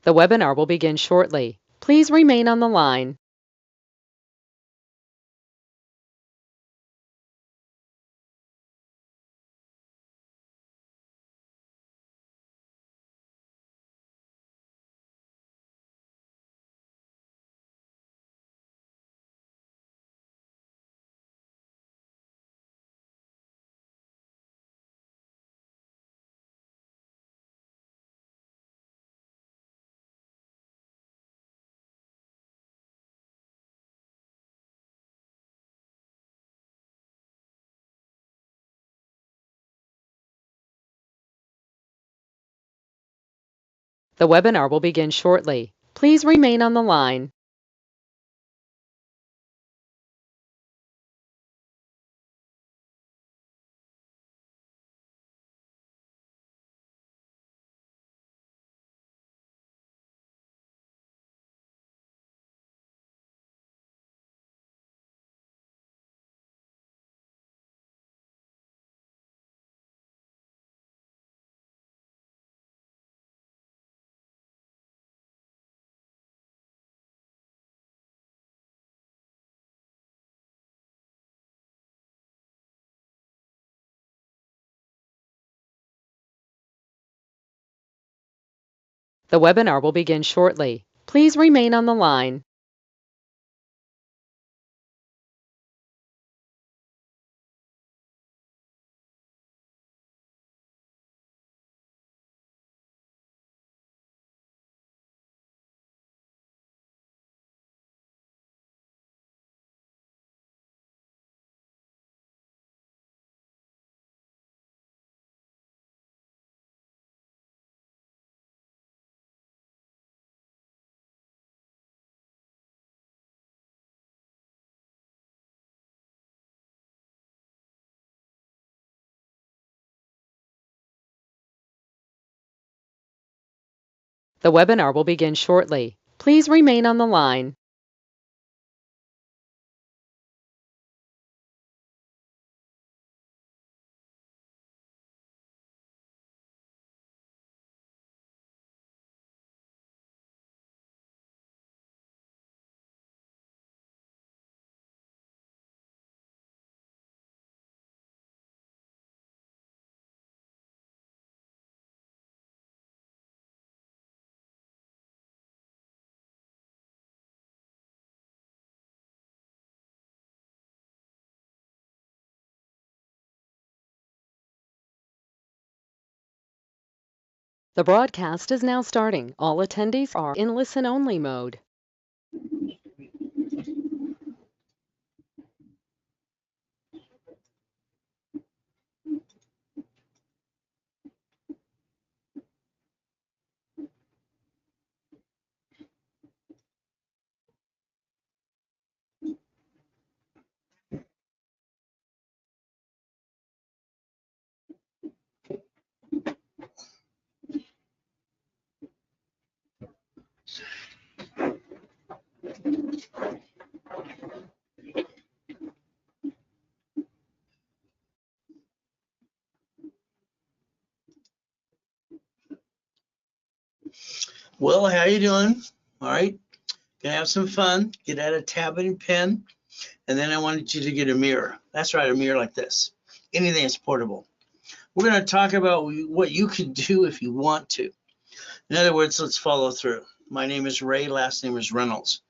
The webinar will begin shortly. Please remain on the line. The webinar will begin shortly. Please remain on the line. The webinar will begin shortly. Please remain on the line. The webinar will begin shortly. Please remain on the line. The broadcast is now starting. All attendees are in listen-only mode. Well, how you doing? All right, gonna have some fun. Get out a tablet and pen, and then I wanted you to get a mirror. That's right, a mirror like this. Anything that's portable. We're gonna talk about what you can do if you want to. In other words, let's follow through. My name is Ray. Last name is Reynolds.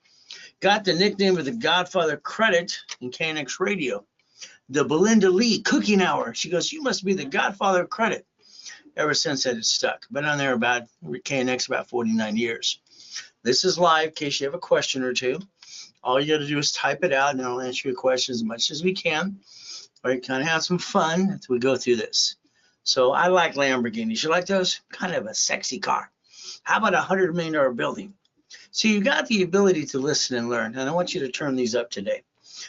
Got the nickname of the Godfather Credit in KNX Radio. The Belinda Lee Cooking Hour. She goes, "You must be the Godfather of Credit." Ever since that, it's stuck. Been on there about KNX about 49 years. This is live in case you have a question or two. All you got to do is type it out and I'll answer your questions as much as we can. All right, kind of have some fun as we go through this. So I like Lamborghinis. You like those? Kind of a sexy car. How about $100 million building? So you got the ability to listen and learn. And I want you to turn these up today.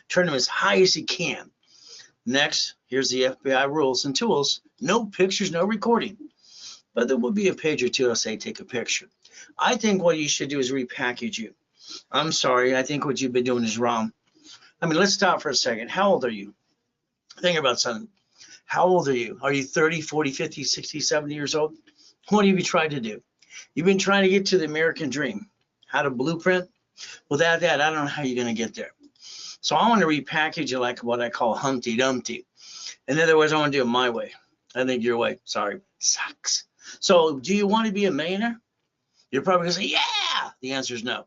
Turn them as high as you can. Next, here's the FBI rules and tools. No pictures, no recording. But there will be a page or two that'll say take a picture. I think what you should do is repackage you. I'm sorry, I think what you've been doing is wrong. I mean, let's stop for a second. How old are you? Think about something. How old are you? Are you 30, 40, 50, 60, 70 years old? What have you tried to do? You've been trying to get to the American dream. How to blueprint? Without that, I don't know how you're going to get there. So I want to repackage it like what I call Humpty Dumpty. In other words, I want to do it my way. I think your way, sorry, sucks. So do you want to be a millionaire? You're probably going to say, yeah. The answer is no.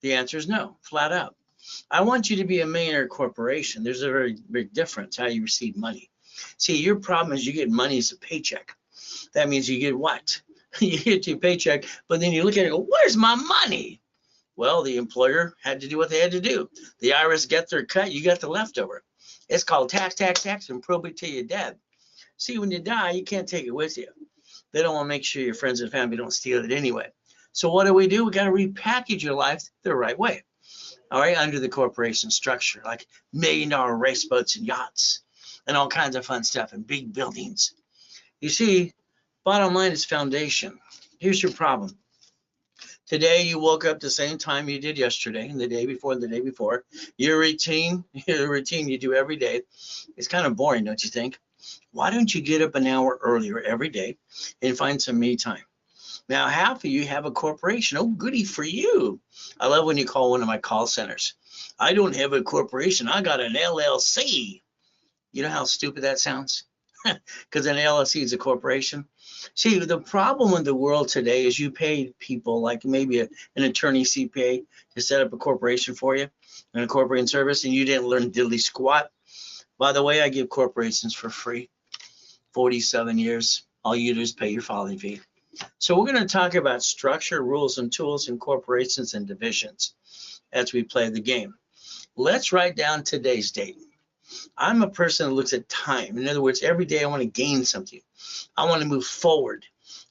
The answer is no, flat out. I want you to be a millionaire corporation. There's a very big difference how you receive money. See, your problem is you get money as a paycheck. That means you get what? You get your paycheck, but then you look at it and go, where's my money? Well, the employer had to do what they had to do. The IRS got their cut, you got the leftover. It's called tax, tax, tax, and probate till you're dead. See, when you die, you can't take it with you. They don't want to make sure your friends and family don't steal it anyway. So what do? We got to repackage your life the right way. All right, under the corporation structure, like $1 million race boats and yachts and all kinds of fun stuff and big buildings. You see, bottom line is foundation. Here's your problem. Today you woke up the same time you did yesterday and the day before and the day before. Your routine you do every day. It's kind of boring, don't you think? Why don't you get up an hour earlier every day and find some me time? Now, half of you have a corporation. Oh, goody for you. I love when you call one of my call centers. I don't have a corporation. I got an LLC. You know how stupid that sounds? Because an LLC is a corporation. See, the problem in the world today is you pay people like maybe an attorney CPA to set up a corporation for you and a corporate service, and you didn't learn diddly squat. By the way, I give corporations for free. 47 years. All you do is pay your filing fee. So we're going to talk about structure, rules, and tools in corporations and divisions as we play the game. Let's write down today's date. I'm a person that looks at time. In other words, every day I want to gain something. I want to move forward.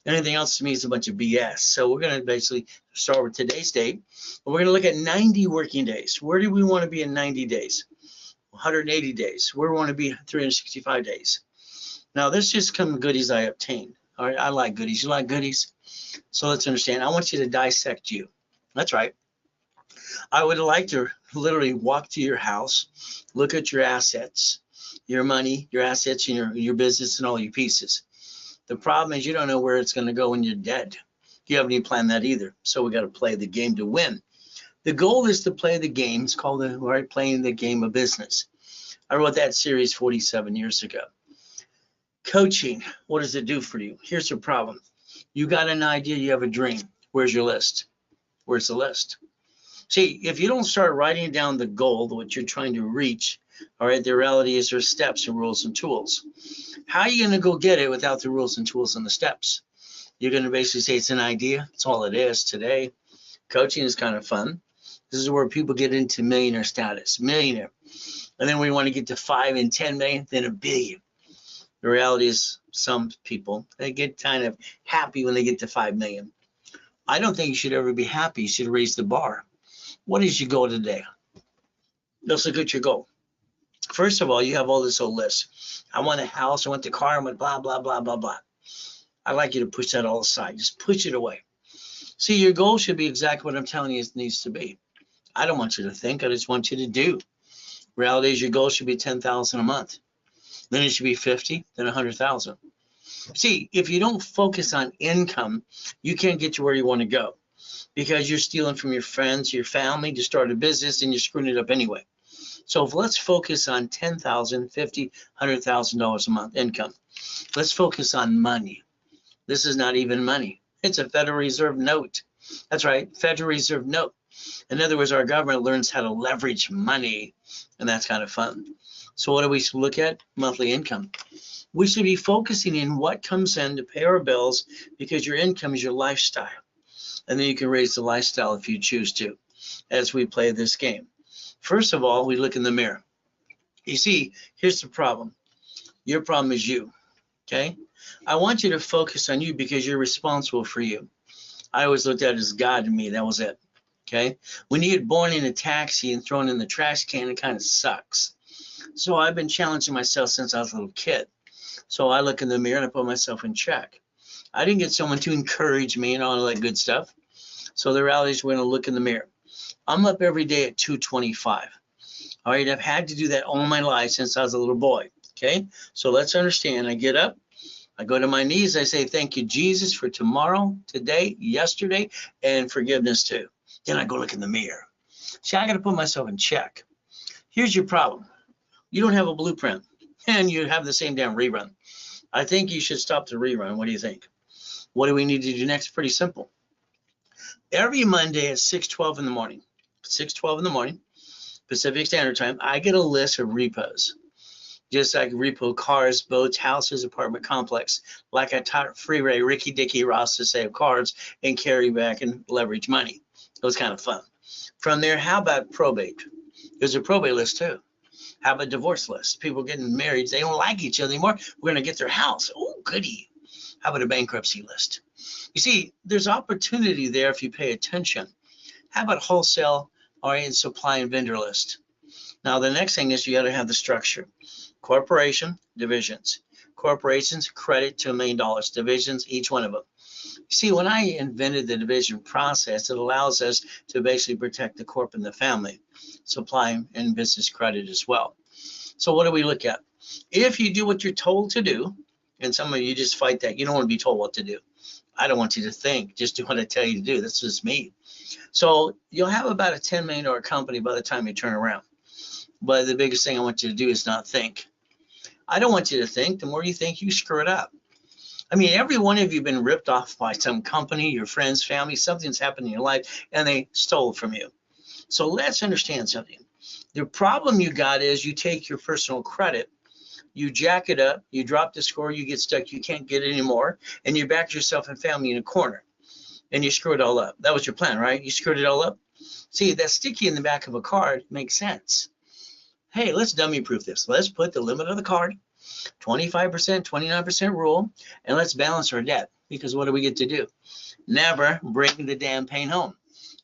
Anything else to me is a bunch of BS. So we're going to basically start with today's date. We're going to look at 90 working days. Where do we want to be in 90 days? 180 days. Where do we want to be 365 days? Now, this just some goodies I obtained. All right, I like goodies. You like goodies? So let's understand. I want you to dissect you. That's right. I would like to literally walk to your house, look at your assets, your money, your assets, and your business, and all your pieces. The problem is you don't know where it's going to go when you're dead. You haven't even planned that either. So we got to play the game to win. The goal is to play the game. It's called playing the game of business. I wrote that series 47 years ago. Coaching, what does it do for you? Here's the problem. You got an idea, you have a dream. Where's your list? Where's the list? See, if you don't start writing down the goal, what you're trying to reach, all right, the reality is there's steps and rules and tools. How are you going to go get it without the rules and tools and the steps? You're going to basically say it's an idea. It's all it is today. Coaching is kind of fun. This is where people get into millionaire status, millionaire. And then we want to get to 5 and 10 million, then a billion. The reality is some people, they get kind of happy when they get to 5 million. I don't think you should ever be happy. You should raise the bar. What is your goal today? Let's look at your goal. First of all, you have all this whole list. I want a house. I want the car. I want blah, blah, blah, blah, blah. I'd like you to push that all aside. Just push it away. See, your goal should be exactly what I'm telling you it needs to be. I don't want you to think. I just want you to do. Reality is your goal should be 10,000 a month. Then it should be 50, then 100,000. See, if you don't focus on income, you can't get to where you want to go because you're stealing from your friends, your family to start a business and you're screwing it up anyway. So let's focus on $10,000, $50,000, $100,000 a month income. Let's focus on money. This is not even money. It's a Federal Reserve note. That's right, Federal Reserve note. In other words, our government learns how to leverage money, and that's kind of fun. So what do we look at? Monthly income. We should be focusing in what comes in to pay our bills because your income is your lifestyle. And then you can raise the lifestyle if you choose to as we play this game. First of all, we look in the mirror. You see, here's the problem. Your problem is you, okay? I want you to focus on you because you're responsible for you. I always looked at it as God to me. That was it, okay? When you get born in a taxi and thrown in the trash can, it kind of sucks. So I've been challenging myself since I was a little kid. So I look in the mirror and I put myself in check. I didn't get someone to encourage me and all that good stuff. So the reality is we're going to look in the mirror. I'm up every day at 2:25. All right, I've had to do that all my life since I was a little boy. Okay, so let's understand. I get up, I go to my knees. I say, thank you, Jesus, for tomorrow, today, yesterday, and forgiveness too. Then I go look in the mirror. See, I got to put myself in check. Here's your problem. You don't have a blueprint, and you have the same damn rerun. I think you should stop the rerun. What do you think? What do we need to do next? Pretty simple. Every Monday at 6:12 in the morning, 6:12 in the morning, Pacific Standard Time, I get a list of repos. Just like repo cars, boats, houses, apartment complex. Like I taught Freeway Ricky Dicky Ross to save cars and carry back and leverage money. It was kind of fun. From there, how about probate? There's a probate list too. How about divorce list? People getting married, they don't like each other anymore. We're going to get their house. Oh, goody. How about a bankruptcy list? You see, there's opportunity there if you pay attention. How about wholesale, all right, and supply and vendor list? Now, the next thing is you got to have the structure. Corporation, divisions. Corporations, credit to $1 million. Divisions, each one of them. See, when I invented the division process, it allows us to basically protect the corp and the family, supply and business credit as well. So what do we look at? If you do what you're told to do, and some of you just fight that, you don't want to be told what to do. I don't want you to think, just do what I tell you to do. That's just me. So you'll have about a $10 million company by the time you turn around. But the biggest thing I want you to do is not think. I don't want you to think. The more you think, you screw it up. I mean, every one of you have been ripped off by some company, your friends, family, something's happened in your life, and they stole from you. So let's understand something. The problem you got is you take your personal credit, you jack it up, you drop the score, you get stuck, you can't get it anymore, and you back yourself and family in a corner, and you screw it all up. That was your plan, right? You screwed it all up. See, that sticky in the back of a card makes sense. Hey, let's dummy proof this. Let's put the limit of the card, 25%, 29% rule, and let's balance our debt. Because what do we get to do? Never bring the damn pain home.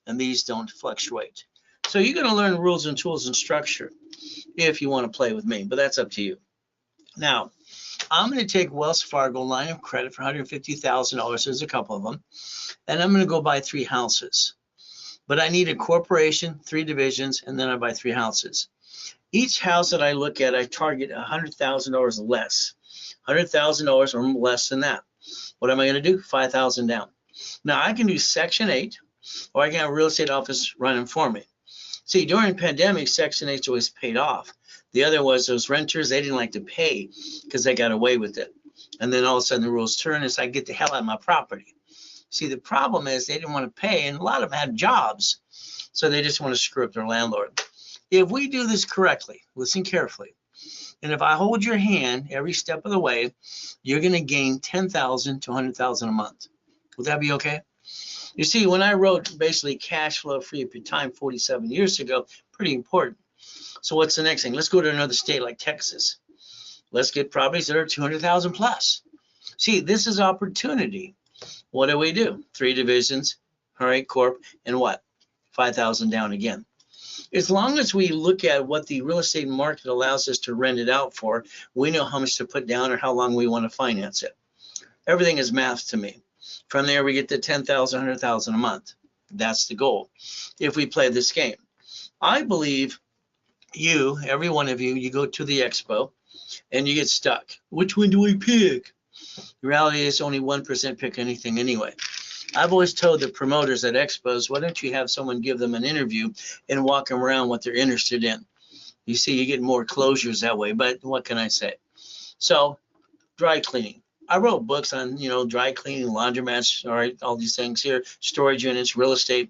And these don't fluctuate. So you're going to learn rules and tools and structure if you want to play with me, but that's up to you. Now, I'm going to take Wells Fargo line of credit for $150,000. There's a couple of them. And I'm going to go buy 3 houses. But I need a corporation, 3 divisions, and then I buy 3 houses. Each house that I look at, I target $100,000 less, $100,000 or less than that. What am I going to do? 5,000 down. Now I can do Section 8, or I can have a real estate office running for me. See, during the pandemic, Section 8 always paid off. The other was those renters, they didn't like to pay because they got away with it. And then all of a sudden the rules turn, it's like, get the hell out of my property. See, the problem is they didn't want to pay, and a lot of them had jobs, so they just want to screw up their landlord. If we do this correctly, listen carefully, and if I hold your hand every step of the way, you're going to gain $10,000 to $100,000 a month. Would that be okay? You see, when I wrote basically cash flow free up your time 47 years ago, pretty important. So what's the next thing? Let's go to another state like Texas. Let's get properties that are 200,000 plus. See, this is opportunity. What do? 3 divisions, all right, corp, and what? 5,000 down again. As long as we look at what the real estate market allows us to rent it out for, we know how much to put down or how long we want to finance it. Everything is math to me. From there, we get to 10,000, 100,000 a month. That's the goal. If we play this game, I believe you, every one of you, you go to the expo and you get stuck. Which one do we pick? The reality is only 1% pick anything anyway. I've always told the promoters at expos, why don't you have someone give them an interview and walk them around what they're interested in? You see, you get more closures that way, but what can I say? So, dry cleaning. I wrote books on, dry cleaning, laundromats, all right, all these things here, storage units, real estate.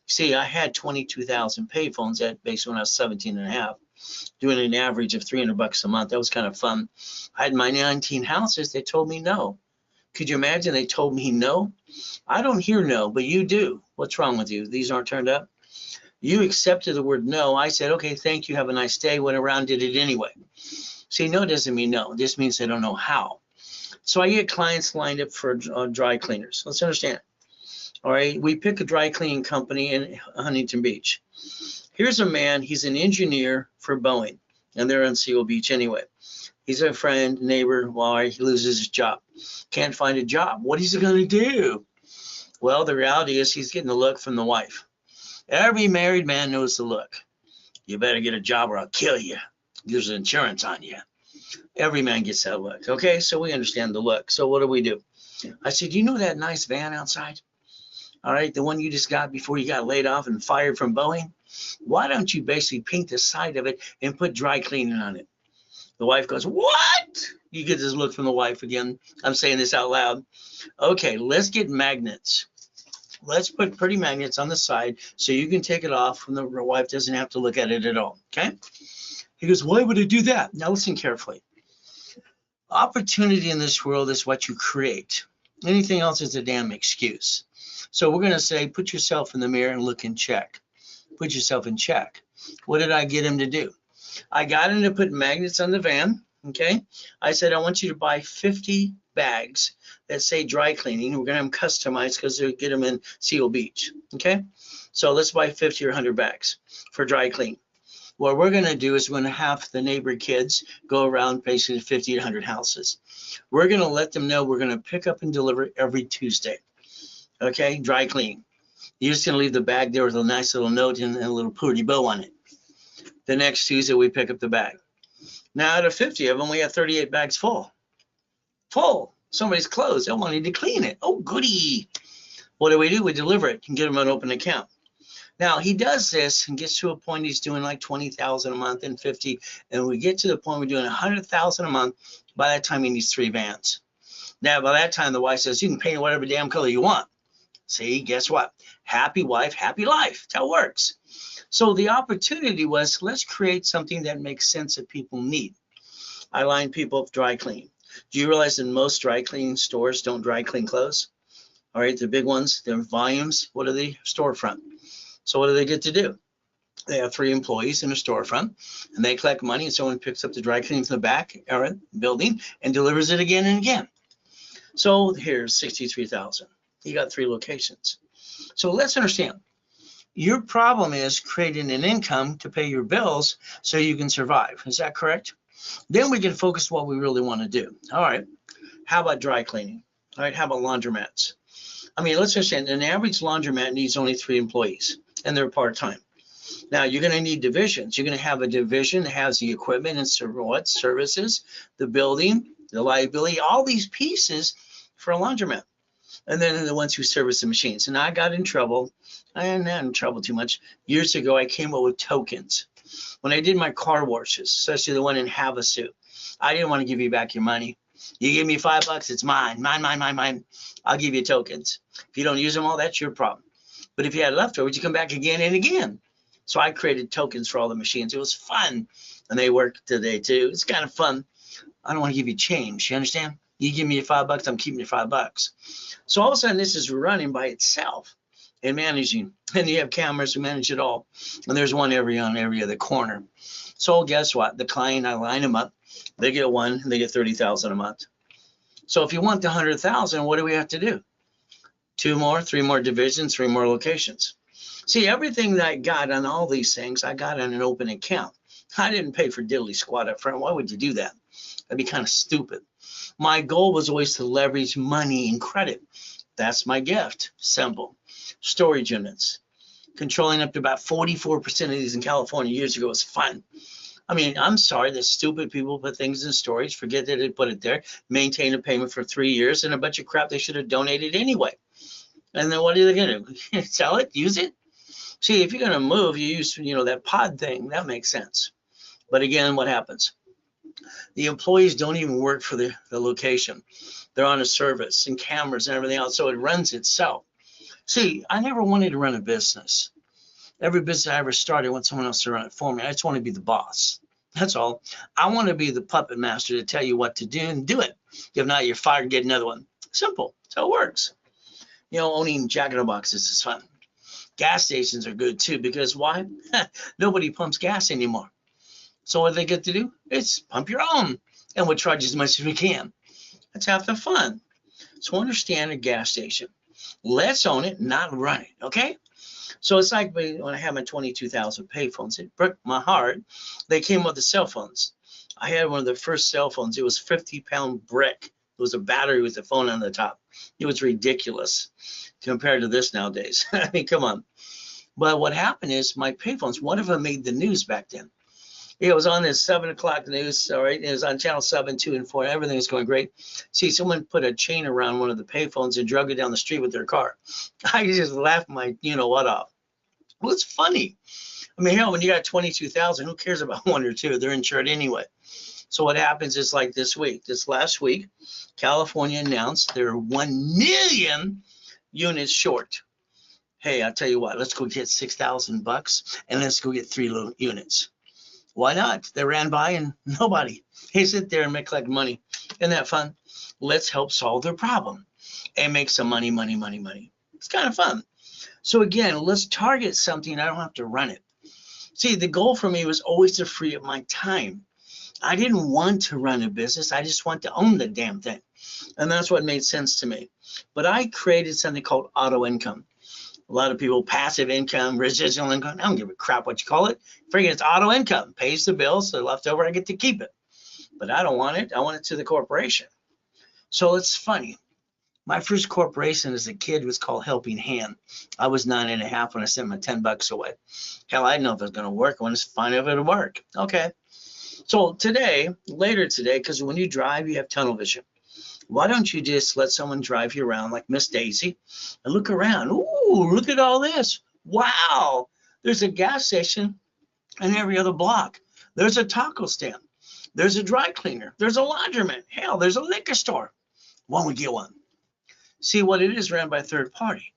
See, I had 22,000 payphones at base when I was 17 and a half, doing an average of $300 a month. That was kind of fun. I had my 19 houses. They told me no. Could you imagine they told me no? I don't hear no, but you do. What's wrong with you? These aren't turned up? You accepted the word no. I said, okay, thank you. Have a nice day. Went around, did it anyway. See, no doesn't mean no. It just means they don't know how. So I get clients lined up for dry cleaners. Let's understand. All right, we pick a dry cleaning company in Huntington Beach. Here's a man. He's an engineer for Boeing, and they're on Seal Beach anyway. He's a friend, neighbor, while he loses his job. Can't find a job. What is he going to do? Well, the reality is he's getting the look from the wife. Every married man knows the look. You better get a job or I'll kill you. There's insurance on you. Every man gets that look. Okay, so we understand the look. So what do? I said, you know that nice van outside? All right, the one you just got before you got laid off and fired from Boeing? Why don't you basically paint the side of it and put dry cleaning on it? The wife goes, what? You get this look from the wife again. I'm saying this out loud. Okay, let's get magnets. Let's put pretty magnets on the side so you can take it off and the wife doesn't have to look at it at all. Okay? He goes, why would I do that? Now listen carefully. Opportunity in this world is what you create. Anything else is a damn excuse. So we're going to say, put yourself in the mirror and look and check. Put yourself in check. What did I get him to do? I got him to put magnets on the van. Okay. I said, I want you to buy 50 bags that say dry cleaning. We're going to have them customized because they'll get them in Seal Beach. Okay. So let's buy 50 or 100 bags for dry clean. What we're going to do is we're going to have the neighbor kids go around basically 50 to 100 houses. We're going to let them know we're going to pick up and deliver every Tuesday. Okay. Dry clean. You're just going to leave the bag there with a nice little note and a little pretty bow on it. The next Tuesday, we pick up the bag. Now, out of 50 of them, we have 38 bags full. Full. Somebody's closed. They wanted to clean it. Oh, goody. What do? We deliver it and get them an open account. Now, he does this and gets to a point he's doing like 20,000 a month and 50. And we get to the point we're doing 100,000 a month. By that time, he needs 3 vans. Now, by that time, the wife says, you can paint whatever damn color you want. See, guess what? Happy wife, happy life. That's how it works. So the opportunity was, let's create something that makes sense that people need. I line people up dry clean. Do you realize that most dry cleaning stores don't dry clean clothes? All right, the big ones, their volumes, what are they? Storefront. So what do they get to do? They have 3 employees in a storefront, and they collect money, and someone picks up the dry cleaning from the back building and delivers it again and again. So here's 63,000. You got 3 locations. So let's understand. Your problem is creating an income to pay your bills so you can survive. Is that correct? Then we can focus what we really want to do. All right. How about dry cleaning? All right. How about laundromats? I mean, let's understand an average laundromat needs only 3 employees and they're part-time. Now you're going to need divisions. You're going to have a division that has the equipment and services, the building, the liability, all these pieces for a laundromat. And then the ones who service the machines. And I got in trouble. I am not in trouble too much. Years ago, I came up with tokens. When I did my car washes, especially the one in Havasu, I didn't want to give you back your money. You give me $5, it's mine. Mine. I'll give you tokens. If you don't use them all, that's your problem. But if you had leftovers, you come back again and again. So I created tokens for all the machines. It was fun. And they work today too. It's kind of fun. I don't want to give you change. You understand? You give me your $5, I'm keeping your $5. So all of a sudden, this is running by itself and managing. And you have cameras who manage it all. And there's one on every other corner. So guess what? The client, I line them up. They get one, and they get 30,000 a month. So if you want the 100,000, what do we have to do? 2 more, 3 more divisions, 3 more locations. See, everything that I got on all these things, I got on an open account. I didn't pay for diddly squat up front. Why would you do that? That'd be kind of stupid. My goal was always to leverage money and credit. That's my gift. Simple. Storage units. Controlling up to about 44% of these in California years ago was fun. I mean, I'm sorry that stupid people put things in storage, forget that they put it there, maintain a payment for 3 years, and a bunch of crap they should have donated anyway. And then what are they going to do? Sell it? Use it? See, if you're going to move, you use, that pod thing. That makes sense. But again, what happens? The employees don't even work for the location. They're on a service and cameras and everything else, so it runs itself. See, I never wanted to run a business. Every business I ever started, I want someone else to run it for me. I just want to be the boss. That's all. I want to be the puppet master to tell you what to do and do it. If not, you're fired and get another one. Simple. That's how it works. Owning Jack in the Boxes is fun. Gas stations are good too, because why? Nobody pumps gas anymore. So what do they get to do? It's pump your own, and we'll charge as much as we can. That's half the fun. So understand a gas station. Let's own it, not run it, okay? So it's like when I had my 22,000 payphones, it broke my heart. They came with the cell phones. I had one of the first cell phones. It was 50-pound brick. It was a battery with the phone on the top. It was ridiculous compared to this nowadays. I mean, come on. But what happened is my payphones, one of them made the news back then. It was on this 7 o'clock news, all right? It was on channel 7, 2, and 4. Everything was going great. See, someone put a chain around one of the payphones and drug it down the street with their car. I just laughed my what off. Well, it's funny. I mean, hell, when you got 22,000, who cares about one or two? They're insured anyway. So what happens is like this last week, California announced they're 1 million units short. Hey, I'll tell you what, let's go get $6,000 and let's go get 3 little units. Why not? They ran by and nobody. They sit there and collect money. Isn't that fun? Let's help solve their problem and make some money. It's kind of fun. So again, let's target something. I don't have to run it. See, the goal for me was always to free up my time. I didn't want to run a business. I just want to own the damn thing. And that's what made sense to me. But I created something called auto income. A lot of people, passive income, residual income. I don't give a crap what you call it. Freaking it's auto income. Pays the bills, so left over I get to keep it. But I don't want it. I want it to the corporation. So it's funny. My first corporation as a kid was called Helping Hand. I was 9.5 when I sent my $10 away. Hell, I didn't know if it was going to work. I wanted to find out if it would work. Okay. So later today, because when you drive, you have tunnel vision. Why don't you just let someone drive you around like Miss Daisy and look around? Ooh, look at all this. Wow. There's a gas station in every other block. There's a taco stand. There's a dry cleaner. There's a laundromat. Hell, there's a liquor store. Why don't we get one? See, what it is ran by a third party.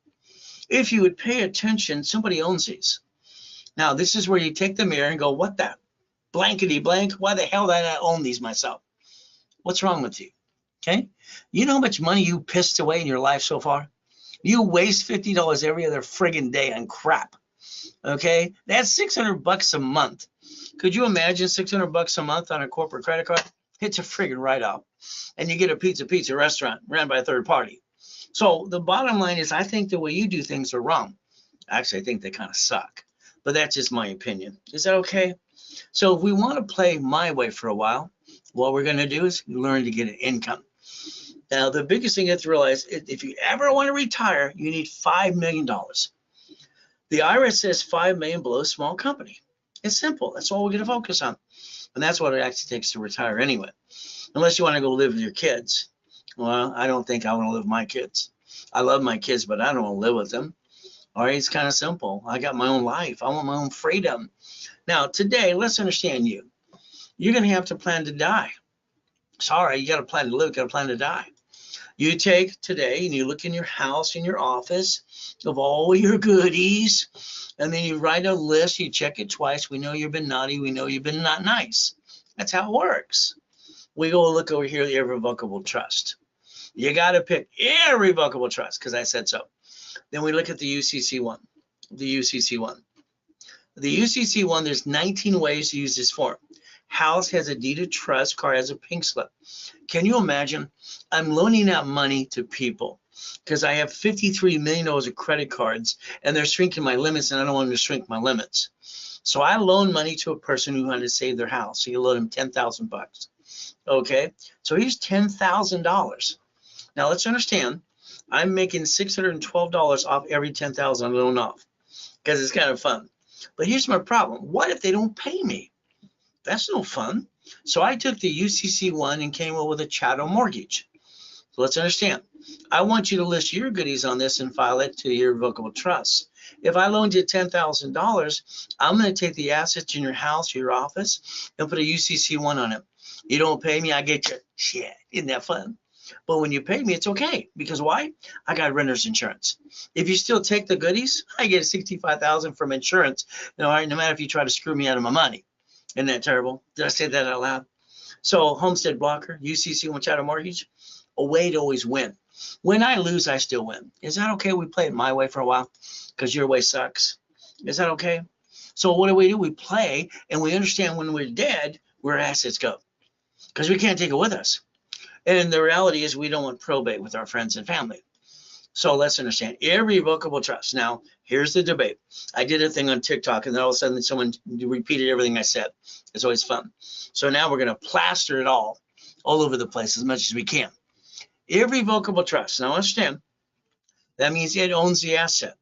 If you would pay attention, somebody owns these. Now, this is where you take the mirror and go, what the blankety blank? Why the hell did I own these myself? What's wrong with you? Okay. You know how much money you pissed away in your life so far? You waste $50 every other friggin' day on crap. Okay. That's $600 a month. Could you imagine $600 a month on a corporate credit card? It's a friggin' write-off. And you get a pizza restaurant ran by a third party. So the bottom line is I think the way you do things are wrong. Actually, I think they kind of suck. But that's just my opinion. Is that okay? So if we want to play my way for a while, what we're going to do is learn to get an income. Now, the biggest thing you have to realize, if you ever want to retire, you need $5 million. The IRS says $5 million below small company. It's simple. That's all we're going to focus on. And that's what it actually takes to retire anyway. Unless you want to go live with your kids. Well, I don't think I want to live with my kids. I love my kids, but I don't want to live with them. All right, it's kind of simple. I got my own life. I want my own freedom. Now, today, let's understand you. You're going to have to plan to die. Sorry, you got to plan to live, you got to plan to die. You take today and you look in your house, in your office of all your goodies, and then you write a list, you check it twice. We know you've been naughty, we know you've been not nice. That's how it works. We go look over here, the irrevocable trust. You got to pick irrevocable trust because I said so. Then we look at the UCC one. The UCC one, there's 19 ways to use this form. House has a deed of trust, car has a pink slip. Can you imagine? I'm loaning out money to people because I have $53 million of credit cards and they're shrinking my limits and I don't want them to shrink my limits. So I loan money to a person who wanted to save their house. So you loan them $10,000. Okay, so here's $10,000. Now let's understand, I'm making $612 off every $10,000 I loan off because it's kind of fun. But here's my problem. What if they don't pay me? That's no fun. So I took the UCC one and came up with a chattel mortgage. So let's understand. I want you to list your goodies on this and file it to your irrevocable trust. If I loaned you $10,000, I'm going to take the assets in your house, your office, and put a UCC one on it. You don't pay me, I get you. Shit, isn't that fun? But when you pay me, it's okay. Because why? I got renter's insurance. If you still take the goodies, I get $65,000 from insurance. All right, no matter if you try to screw me out of my money. Isn't that terrible? Did I say that out loud? So homestead blocker, UCC one chattel mortgage, a way to always win. When I lose, I still win. Is that okay? We play it my way for a while because your way sucks. Is that okay? So what do? We play and we understand when we're dead, where assets go because we can't take it with us. And the reality is we don't want probate with our friends and family. So let's understand irrevocable trust. Now, here's the debate. I did a thing on TikTok and then all of a sudden someone repeated everything I said. It's always fun. So now we're going to plaster it all over the place as much as we can. Irrevocable trust. Now understand, that means it owns the asset.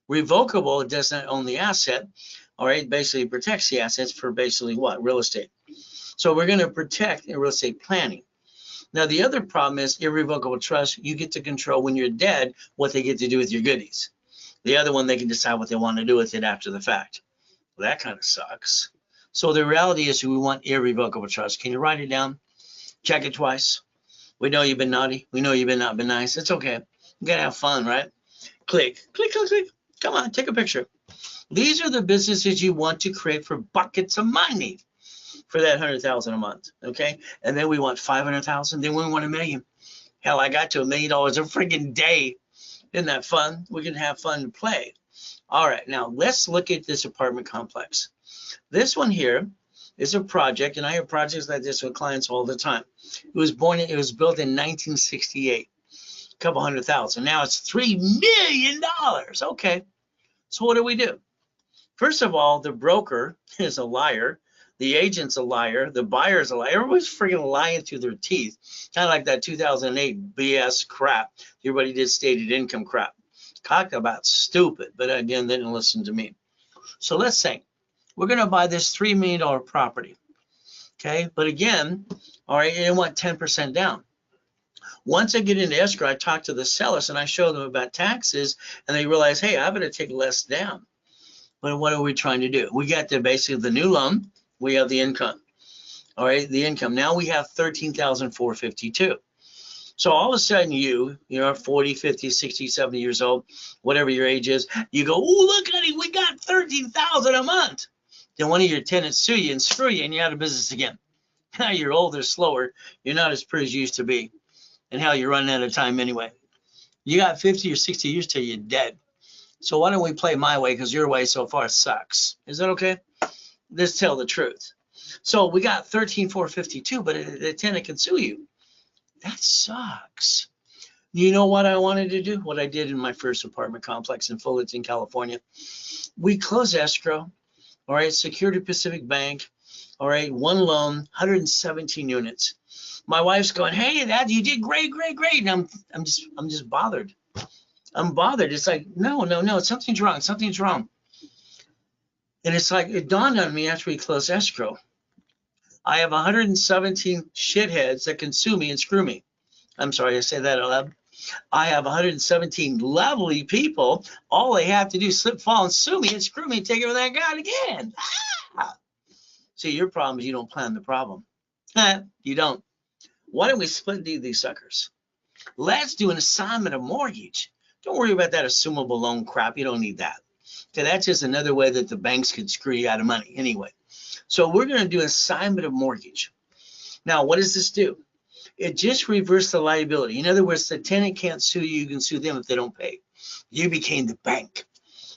Revocable, it does not own the asset. All right, basically protects the assets for basically what? Real estate. So we're going to protect real estate planning. Now, the other problem is irrevocable trust. You get to control when you're dead what they get to do with your goodies. The other one, they can decide what they want to do with it after the fact. Well, that kind of sucks. So the reality is we want irrevocable trust. Can you write it down? Check it twice. We know you've been naughty. We know you've been not been nice. It's okay. You got to have fun, right? Click, click, click, click. Come on, take a picture. These are the businesses you want to create for buckets of money for that 100,000 a month, okay? And then we want 500,000. Then we want $1 million. Hell, I got to $1 million a freaking day. Isn't that fun? We can have fun and play. All right, now let's look at this apartment complex. This one here is a project, and I have projects like this with clients all the time. It was built in 1968, a couple 100,000. Now it's $3 million. Okay, so what do we do? First of all, the broker is a liar. The agent's a liar. The buyer's a liar. Everybody's freaking lying through their teeth. Kind of like that 2008 BS crap. Everybody did stated income crap. Talk about stupid, but again, they didn't listen to me. So let's say we're going to buy this $3 million property. Okay, but again, all right, you want 10% down. Once I get into escrow, I talk to the sellers and I show them about taxes, and they realize, hey, I better take less down. But what are we trying to do? We got basically the new loan. We have the income. All right, the income. Now we have $13,452. So all of a sudden you're 40, 50, 60, 70 years old, whatever your age is, you go, oh, look, honey, we got $13,000 a month. Then one of your tenants sue you and screw you, and you're out of business again. Now you're older, slower. You're not as pretty as you used to be. And hell, you're running out of time anyway. You got 50 or 60 years till you're dead. So why don't we play my way, because your way so far sucks. Is that okay? Let's tell the truth. So we got 13,452, but the tenant can sue you. That sucks. You know what I wanted to do? What I did in my first apartment complex in Fullerton, California. We closed escrow. All right, Security Pacific Bank. All right, one loan, 117 units. My wife's going, hey, Dad, you did great, great, great. And I'm just bothered. I'm bothered. It's like, no, something's wrong. Something's wrong. And it's like, it dawned on me after we closed escrow. I have 117 shitheads that can sue me and screw me. I'm sorry, I say that out loud. I have 117 lovely people. All they have to do is slip, fall, and sue me and screw me and take over that guy again. Ah! See, your problem is you don't plan the problem. You don't. Why don't we split these suckers? Let's do an assignment of mortgage. Don't worry about that assumable loan crap. You don't need that. Okay, that's just another way that the banks could screw you out of money anyway. So we're going to do an assignment of mortgage. Now, what does this do? It just reversed the liability. In other words, the tenant can't sue you. You can sue them if they don't pay. You became the bank.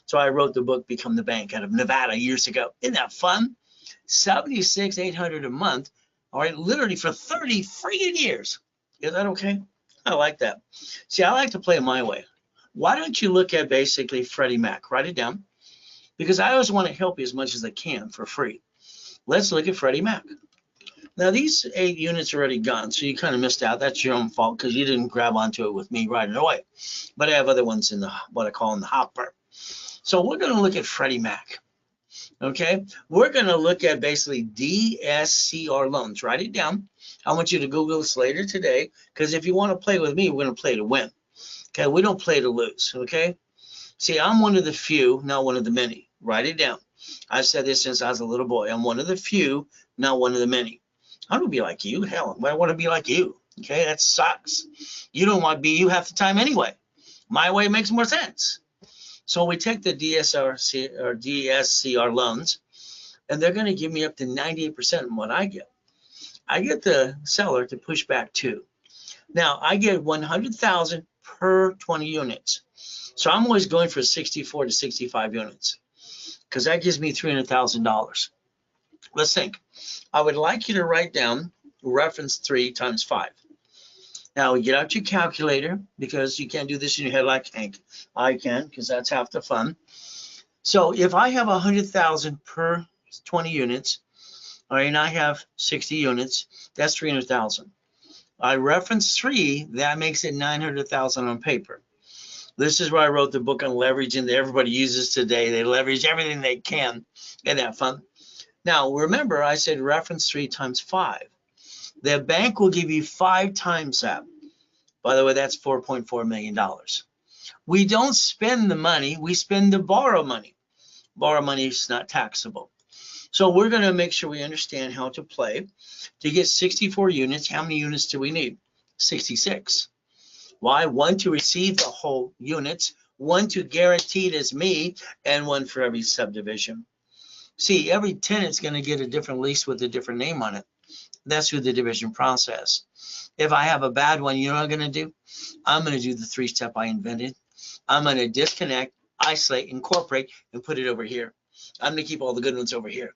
So I wrote the book, Become the Bank, out of Nevada years ago. Isn't that fun? $76,800 a month, all right, literally for 30 freaking years. Is that okay? I like that. See, I like to play my way. Why don't you look at basically Freddie Mac? Write it down, because I always want to help you as much as I can for free. Let's look at Freddie Mac. Now, these 8 units are already gone, so you kind of missed out. That's your own fault because you didn't grab onto it with me right away. But I have other ones in what I call in the hopper. So we're going to look at Freddie Mac. Okay, we're going to look at basically DSCR loans. Write it down. I want you to Google this later today, because if you want to play with me, we're going to play to win. Okay, we don't play to lose. Okay, see, I'm one of the few, not one of the many. Write it down. I've said this since I was a little boy. I'm one of the few, not one of the many. I don't be like you. Hell, I want to be like you. Okay, that sucks. You don't want to be you half the time anyway. My way makes more sense. So we take the DSCR loans, and they're going to give me up to 98% of what I get. I get the seller to push back too. Now I get 100,000 per 20 units. So I'm always going for 64 to 65 units, because that gives me $300,000. Let's think. I would like you to write down reference 3 times 5. Now get out your calculator, because you can't do this in your head like Hank. I can, because that's half the fun. So if I have 100,000 per 20 units, all right, and I have 60 units, that's 300,000. I reference 3, that makes it 900,000 on paper. This is where I wrote the book on leveraging that everybody uses today. They leverage everything they can. Isn't that fun? Now, remember, I said reference 3 times 5. The bank will give you 5 times that. By the way, that's $4.4 million. We don't spend the money, we spend the borrow money. Borrow money is not taxable. So we're going to make sure we understand how to play. To get 64 units, how many units do we need? 66. Why? 1 to receive the whole units, 1 to guarantee it as me, and 1 for every subdivision. See, every tenant's going to get a different lease with a different name on it. That's through the division process. If I have a bad one, you know what I'm going to do? I'm going to do the 3-step I invented. I'm going to disconnect, isolate, incorporate, and put it over here. I'm going to keep all the good ones over here.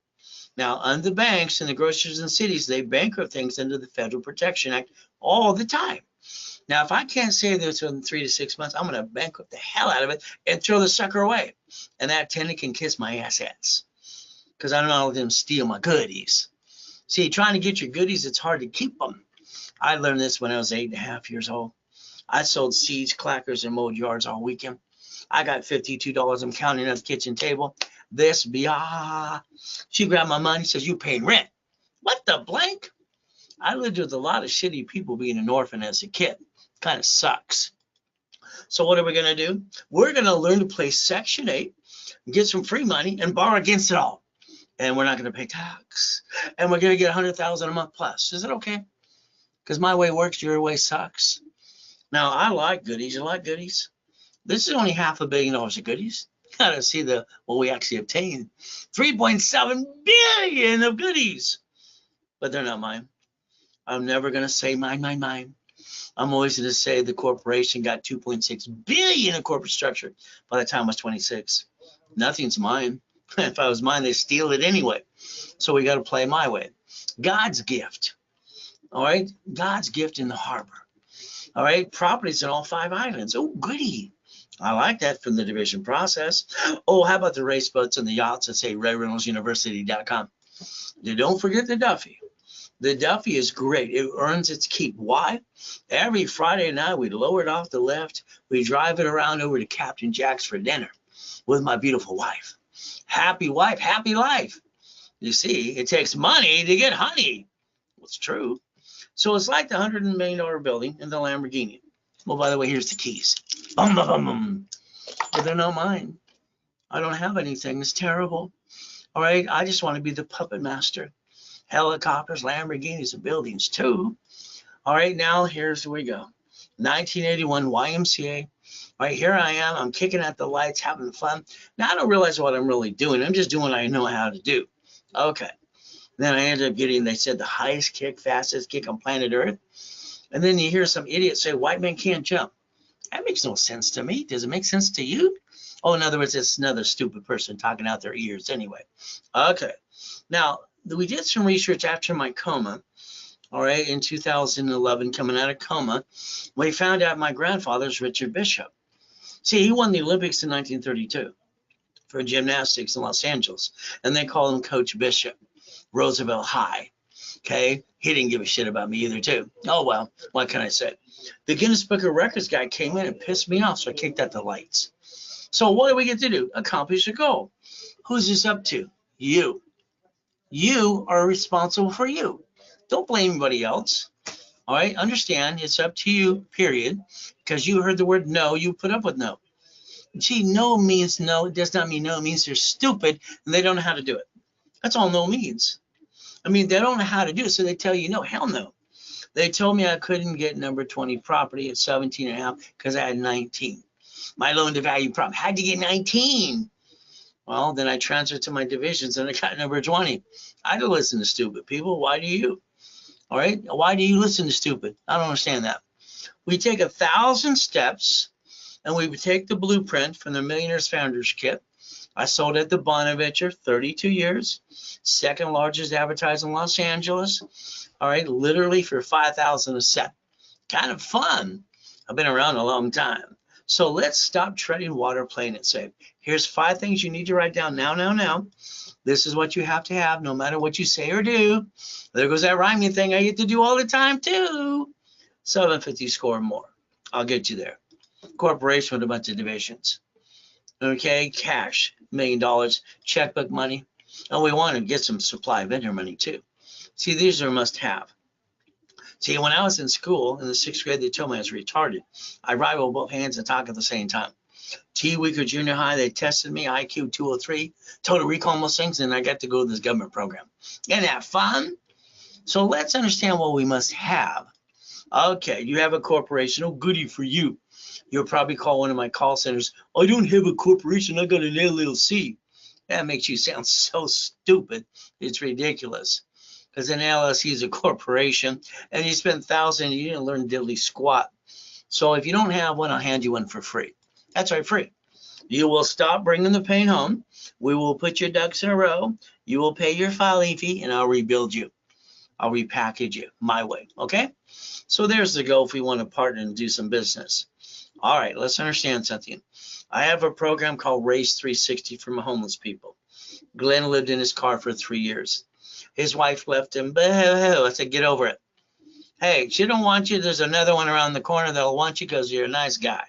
Now, under the banks and the grocers and cities, they bankrupt things under the Federal Protection Act all the time. Now, if I can't say this within 3 to 6 months, I'm going to bankrupt the hell out of it and throw the sucker away. And that tenant can kiss my assets because I don't want them to steal my goodies. See, trying to get your goodies, it's hard to keep them. I learned this when I was 8.5 years old. I sold seeds, clackers, and mowed yards all weekend. I got $52. I'm counting at the kitchen table. This she grabbed my money, says, "You paying rent." What the blank? I lived with a lot of shitty people being an orphan as a kid. Kind of sucks. So what are we going to do? We're going to learn to play Section 8, get some free money, and borrow against it all. And we're not going to pay tax. And we're going to get $100,000 a month plus. Is it okay? Because my way works, your way sucks. Now, I like goodies. You like goodies? This is only $500 million of goodies. Got to see what we actually obtained. $3.7 billion of goodies. But they're not mine. I'm never going to say mine. I'm always going to say the corporation got $2.6 billion in corporate structure by the time I was 26. Nothing's mine. If I was mine, they'd steal it anyway. So we got to play my way. God's gift. All right? God's gift in the harbor. All right? Properties in all 5 islands. Oh, goody. I like that from the division process. Oh, how about the race boats and the yachts that say RedReynoldsUniversity.com? Don't forget the Duffy. The Duffy is great. It earns its keep. Why? Every Friday night, we lower it off the lift. We drive it around over to Captain Jack's for dinner with my beautiful wife. Happy wife, happy life. You see, it takes money to get honey. It's true. So it's like the $100 million building in the Lamborghini. Well, by the way, here's the keys. Bum, bum, bum, bum. But they're not mine. I don't have anything. It's terrible. All right? I just want to be the puppet master. Helicopters, Lamborghinis, and buildings too. All right, now here's where we go. 1981 YMCA. Right, here I am. I'm kicking at the lights, having fun. Now I don't realize what I'm really doing. I'm just doing what I know how to do. Okay. Then I ended up getting, they said, the highest kick, fastest kick on planet Earth. And then you hear some idiot say, white men can't jump. That makes no sense to me. Does it make sense to you? Oh, in other words, it's another stupid person talking out their ears anyway. Okay. Now, we did some research after my coma, all right, in 2011, coming out of coma. We found out my grandfather's Richard Bishop. See, he won the Olympics in 1932 for gymnastics in Los Angeles, and they call him Coach Bishop, Roosevelt High. Okay, he didn't give a shit about me either, too. Oh, well, what can I say? The Guinness Book of Records guy came in and pissed me off, so I kicked out the lights. So what do we get to do? Accomplish a goal. Who's this up to? You. You are responsible for you. Don't blame anybody else. All right, understand it's up to you, period. Because you heard the word no, you put up with no. Gee, no means no. It does not mean no. It means they're stupid and they don't know how to do it. That's all no means. I mean, they don't know how to do it, so they tell you no. Hell no. They told me I couldn't get number 20 property at 17 and a half because I had 19. My loan to value problem. How'd you get 19? Well, then I transferred to my divisions and I got number 20. I don't listen to stupid people. Why do you? All right. Why do you listen to stupid? I don't understand that. We take 1,000 steps and we would take the blueprint from the Millionaire's Founders Kit. I sold at the Bonaventure, 32 years, second largest advertiser in Los Angeles. All right. Literally for $5,000 a set. Kind of fun. I've been around a long time. So let's stop treading water, playing it safe. Here's 5 things you need to write down now. This is what you have to have, no matter what you say or do. There goes that rhyming thing I get to do all the time, too. 750 score more. I'll get you there. Corporation with a bunch of divisions. Okay, cash, $1 million, checkbook money. And we want to get some supply vendor money too. See, these are must have. See, when I was in school in the 6th grade, they told me I was retarded. I write with both hands and talk at the same time. Week or junior high, they tested me, IQ 203, total recall most things, and I got to go to this government program. Isn't that fun? So let's understand what we must have. Okay, you have a corporation. Oh, goody for you. You'll probably call one of my call centers. I don't have a corporation. I got an LLC. That makes you sound so stupid. It's ridiculous. Because an LLC is a corporation, and you spend thousands, you didn't learn diddly squat. So if you don't have one, I'll hand you one for free. That's right, free. You will stop bringing the pain home. We will put your ducks in a row. You will pay your filing fee, and I'll rebuild you. I'll repackage you my way, okay? So there's the goal if we want to partner and do some business. All right, let's understand something. I have a program called Raise 360 for my homeless people. Glenn lived in his car for 3 years. His wife left him. I said, get over it. Hey, she don't want you. There's another one around the corner that'll want you because you're a nice guy.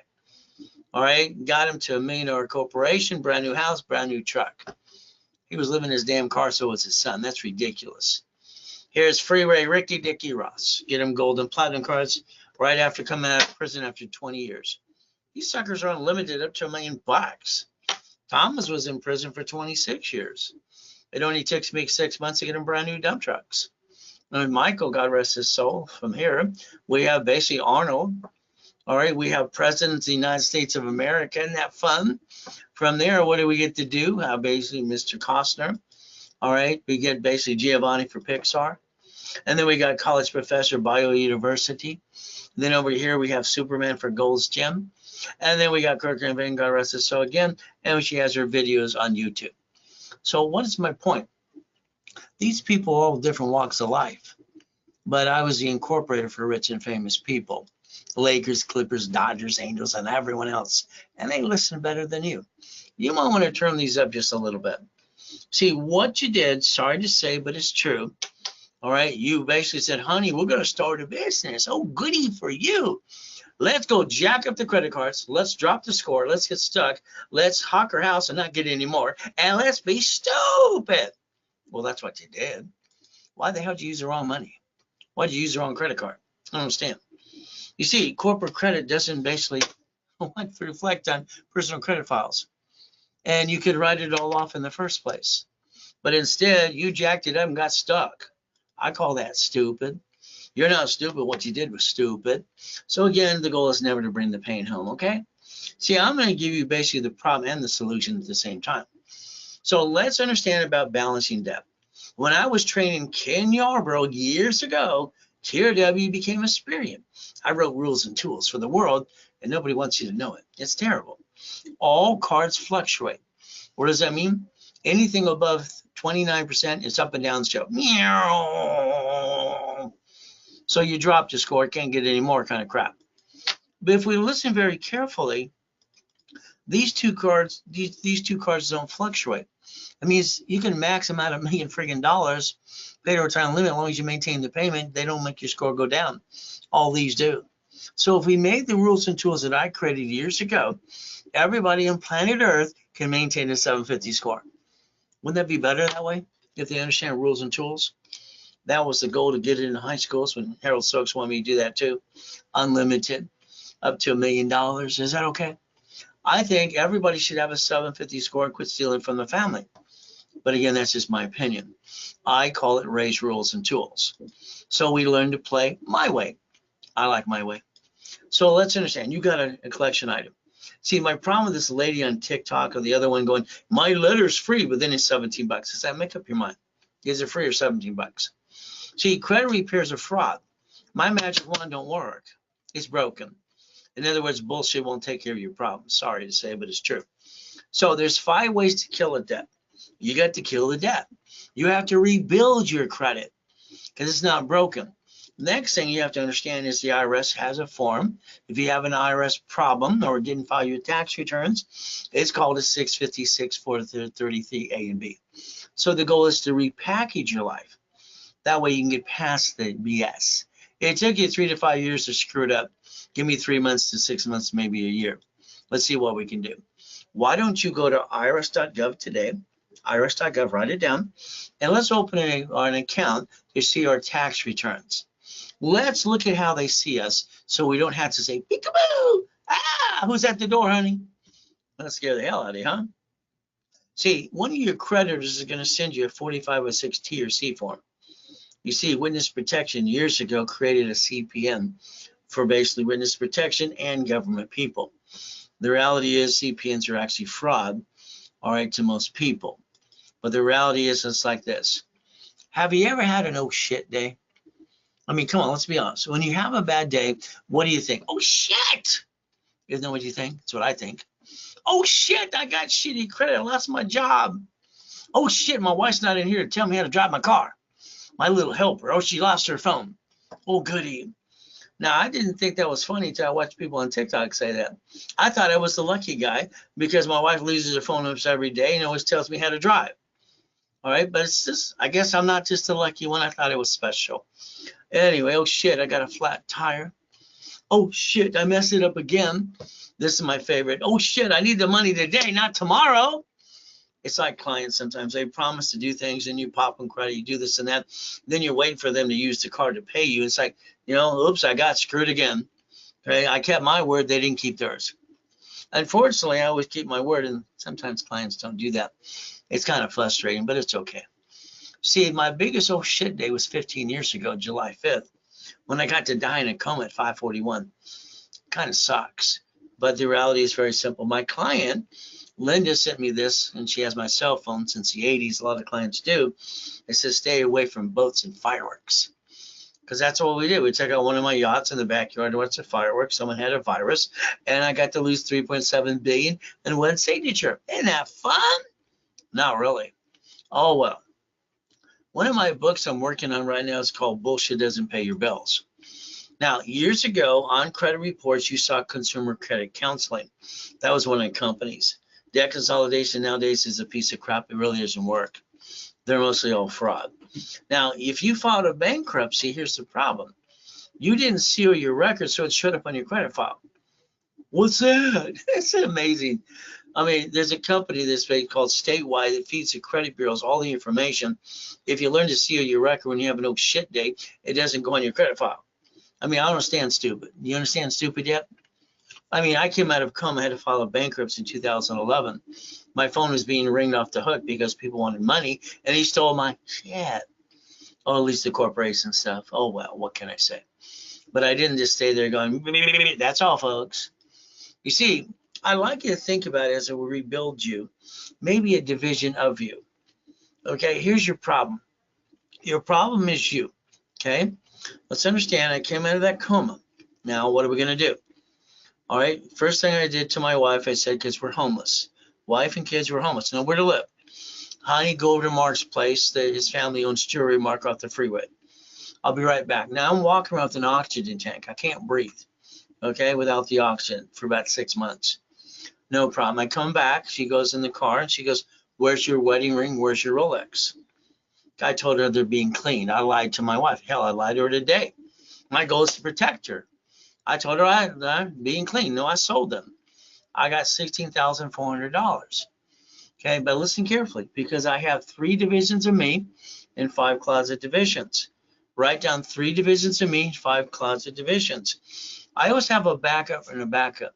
All right, got him to a $1 million corporation, brand new house, brand new truck. He was living in his damn car, so was his son. That's ridiculous. Here's Freeway Ricky Dicky Ross. Get him gold and platinum cards right after coming out of prison after 20 years. These suckers are unlimited up to $1 million. Thomas was in prison for 26 years. It only took me 6 months to get him brand new dump trucks. And Michael, God rest his soul, from here, we have basically Arnold. All right, we have President of the United States of America. Isn't that fun? From there, what do we get to do? Basically, Mr. Costner. All right, we get basically Giovanni for Pixar. And then we got college professor, Bio University. And then over here, we have Superman for Gold's Gym. And then we got Kirk and Van, God rest his soul again. And she has her videos on YouTube. So what is my point? These people are all different walks of life. But I was the incorporator for rich and famous people. Lakers, Clippers, Dodgers, Angels, and everyone else. And they listen better than you. You might want to turn these up just a little bit. See, what you did, sorry to say, but it's true. All right, you basically said, honey, we're going to start a business. Oh, goody for you. Let's go jack up the credit cards. Let's drop the score. Let's get stuck. Let's hawk our house and not get any more. And let's be stupid. Well, that's what you did. Why the hell did you use the wrong money? Why did you use the wrong credit card? I don't understand. You see, corporate credit doesn't basically reflect on personal credit files. And you could write it all off in the first place. But instead, you jacked it up and got stuck. I call that stupid. You're not stupid. What you did was stupid. So again, the goal is never to bring the pain home, okay? See, I'm going to give you basically the problem and the solution at the same time. So let's understand about balancing debt. When I was training Ken Yarbrough years ago, TRW became a Experian. I wrote rules and tools for the world, and nobody wants you to know it. It's terrible. All cards fluctuate. What does that mean? Anything above 29% is up and down the Meow. So you dropped your score, can't get any more kind of crap. But if we listen very carefully, these two cards don't fluctuate. That means you can max them out $1 million friggin' dollars, pay over time limit, as long as you maintain the payment, they don't make your score go down. All these do. So if we made the rules and tools that I created years ago, everybody on planet Earth can maintain a 750 score. Wouldn't that be better that way if they understand rules and tools? That was the goal, to get it in high schools when Harold Stokes wanted me to do that too. Unlimited, up to $1 million. Is that okay? I think everybody should have a 750 score and quit stealing from the family. But again, that's just my opinion. I call it raise rules and tools. So we learn to play my way. I like my way. So let's understand, you got a collection item. See, my problem with this lady on TikTok or the other one going, my letter's free, but then it's $17. Does that make up your mind? Is it free or $17? See, credit repairs are fraud. My magic wand don't work. It's broken. In other words, bullshit won't take care of your problem. Sorry to say, but it's true. So there's 5 ways to kill a debt. You got to kill the debt. You have to rebuild your credit because it's not broken. Next thing you have to understand is the IRS has a form. If you have an IRS problem or didn't file your tax returns, it's called a 656 433 A and B. So the goal is to repackage your life. That way you can get past the BS. It took you 3 to 5 years to screw it up. Give me 3 months to 6 months, maybe a year. Let's see what we can do. Why don't you go to irs.gov today, irs.gov, write it down, and let's open an account to see our tax returns. Let's look at how they see us so we don't have to say, peekaboo, ah, who's at the door, honey? That'll scare the hell out of you, huh? See, one of your creditors is going to send you a 4506 T or C form. You see, witness protection years ago created a CPN for basically witness protection and government people. The reality is CPNs are actually fraud, all right, to most people. But the reality is it's like this. Have you ever had an oh shit day? I mean, come on, let's be honest. When you have a bad day, what do you think? Oh shit! Isn't that what you think? That's what I think. Oh shit, I got shitty credit. I lost my job. Oh shit, my wife's not in here to tell me how to drive my car. My little helper. Oh, she lost her phone. Oh, goody. Now, I didn't think that was funny until I watched people on TikTok say that. I thought I was the lucky guy because my wife loses her phone almost every day and always tells me how to drive. All right, but it's just, I guess I'm not just the lucky one. I thought it was special. Anyway, oh shit, I got a flat tire. Oh shit, I messed it up again. This is my favorite. Oh shit, I need the money today, not tomorrow. It's like clients sometimes. They promise to do things and you pop them credit, you do this and that. Then you're waiting for them to use the card to pay you. It's like, you know, oops, I got screwed again. Okay, I kept my word, they didn't keep theirs. Unfortunately, I always keep my word, and sometimes clients don't do that. It's kind of frustrating, but it's okay. See, my biggest oh shit day was 15 years ago, July 5th, when I got to die in a coma at 5:41. Kind of sucks, but the reality is very simple. My client, Linda, sent me this, and she has my cell phone since the 80s. A lot of clients do. It says stay away from boats and fireworks, because that's what we did. We took out one of my yachts in the backyard to watch the fireworks. Someone had a virus, and I got to lose 3.7 billion in one signature. Isn't that fun? Not really. Oh well. One of my books I'm working on right now is called Bullshit Doesn't Pay Your Bills. Now, years ago on credit reports, you saw consumer credit counseling. That was one of the companies. Debt consolidation nowadays is a piece of crap. It really doesn't work. They're mostly all fraud. Now, if you filed a bankruptcy, here's the problem. You didn't seal your record, so it showed up on your credit file. What's that? It's amazing. I mean, there's a company this way called Statewide that feeds the credit bureaus all the information. If you learn to seal your record when you have an oh shit day, it doesn't go on your credit file. I mean, I don't understand stupid. You understand stupid yet? I mean, I came out of coma, had to file a bankruptcy in 2011. My phone was being ringed off the hook because people wanted money, and he stole my shit. Oh, at least the corporation stuff. Oh, well, what can I say? But I didn't just stay there going, that's all, folks. You see, I like you to think about it as it will rebuild you, maybe a division of you. Okay, here's your problem. Your problem is you, okay? Let's understand, I came out of that coma. Now, what are we going to do? All right, first thing I did to my wife, I said, because we're homeless. Wife and kids were homeless, nowhere to live. Honey, go over to Mark's place. His family owns jewelry, Mark off the freeway. I'll be right back. Now I'm walking around with an oxygen tank. I can't breathe, okay, without the oxygen for about 6 months. No problem. I come back. She goes in the car and she goes, where's your wedding ring? Where's your Rolex? I told her they're being cleaned. I lied to my wife. Hell, I lied to her today. My goal is to protect her. I told her I'm being clean. No, I sold them. I got $16,400. Okay, but listen carefully because I have 3 divisions of me and 5 closet divisions. Write down 3 divisions of me, 5 closet divisions. I always have a backup and a backup.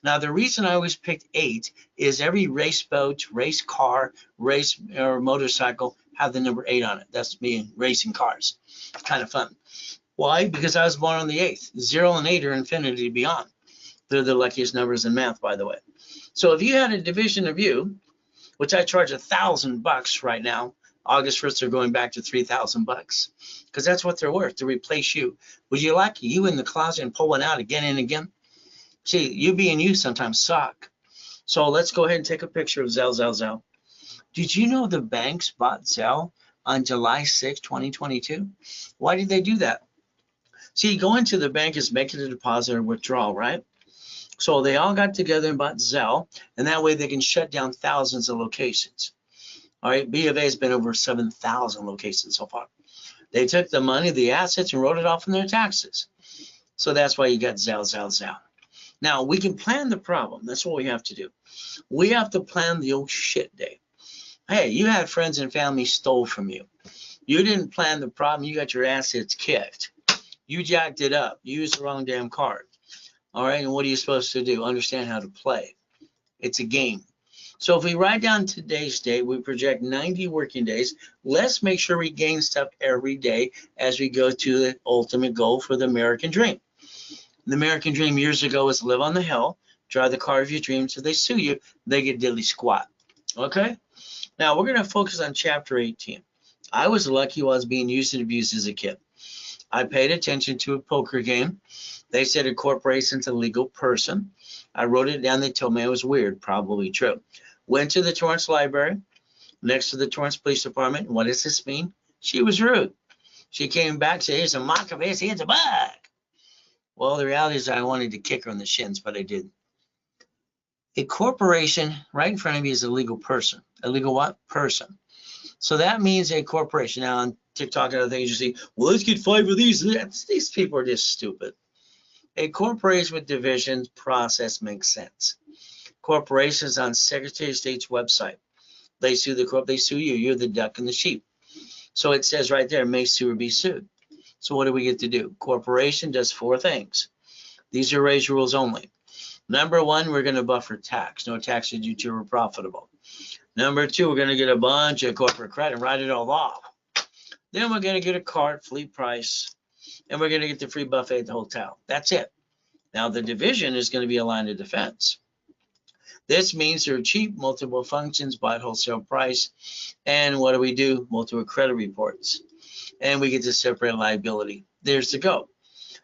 Now, the reason I always picked 8 is every race boat, race car, race or motorcycle have the number 8 on it. That's me racing cars. It's kind of fun. Why? Because I was born on the 8th. 0 and 8 are infinity beyond. They're the luckiest numbers in math, by the way. So if you had a division of you, which I charge $1,000 right now, August 1st, they're going back to $3,000 because that's what they're worth to replace you. Would you like you in the closet and pull one out again and again? See, you being you sometimes suck. So let's go ahead and take a picture of Zelle. Did you know the banks bought Zelle on July 6, 2022? Why did they do that? See, going to the bank is making a deposit or withdrawal, right? So they all got together and bought Zelle, and that way they can shut down thousands of locations. All right, B of A has been over 7,000 locations so far. They took the money, the assets, and wrote it off in their taxes. So that's why you got Zelle. Now, we can plan the problem. That's what we have to do. We have to plan the oh shit day. Hey, you had friends and family stole from you. You didn't plan the problem. You got your assets kicked. You jacked it up. You used the wrong damn card. All right. And what are you supposed to do? Understand how to play. It's a game. So if we write down today's date, we project 90 working days. Let's make sure we gain stuff every day as we go to the ultimate goal for the American dream. The American dream years ago was live on the hill, drive the car of your dreams. If they sue you, they get diddly squat. Okay? Now we're going to focus on chapter 18. I was lucky I was being used and abused as a kid. I paid attention to a poker game. They said a corporation's a legal person. I wrote it down. They told me I was weird. Probably true. Went to the Torrance Library next to the Torrance Police Department. What does this mean? She was rude. She came back, said, here's a mock of his, here's a bug. Well, the reality is I wanted to kick her in the shins, but I didn't. A corporation right in front of me is a legal person. A legal what? Person. So that means a corporation. Now on TikTok and other things you see, well, let's get 5 of these. These people are just stupid. A corporation with divisions process makes sense. Corporations on Secretary of State's website. They sue the corp, they sue you. You're the duck and the sheep. So it says right there, may sue or be sued. So what do we get to do? Corporation does 4 things. These are raised rules only. Number 1, we're going to buffer tax. No tax is due to we're profitable. Number 2, we're going to get a bunch of corporate credit and write it all off. Then we're going to get a cart, fleet price, and we're going to get the free buffet at the hotel. That's it. Now the division is going to be a line of defense. This means they're cheap, multiple functions, buy at wholesale price. And what do? Multiple credit reports. And we get to separate liability. There's the go.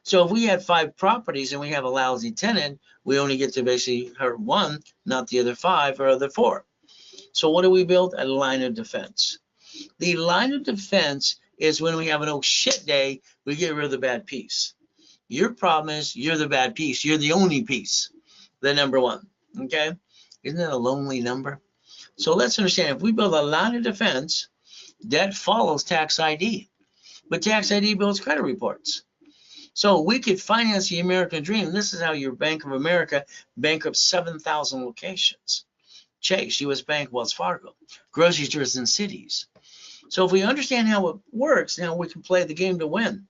So if we had 5 properties and we have a lousy tenant, we only get to basically hurt 1, not the other 5 or other 4. So what do we build? A line of defense. The line of defense is when we have an oh shit day, we get rid of the bad piece. Your problem is you're the bad piece. You're the only piece. The number 1. Okay? Isn't that a lonely number? So let's understand, if we build a line of defense, that follows tax ID. But tax ID builds credit reports. So we could finance the American dream. This is how your Bank of America bankrupts 7,000 locations. Chase, U.S. Bank, Wells Fargo, grocery stores in cities. So if we understand how it works, now we can play the game to win.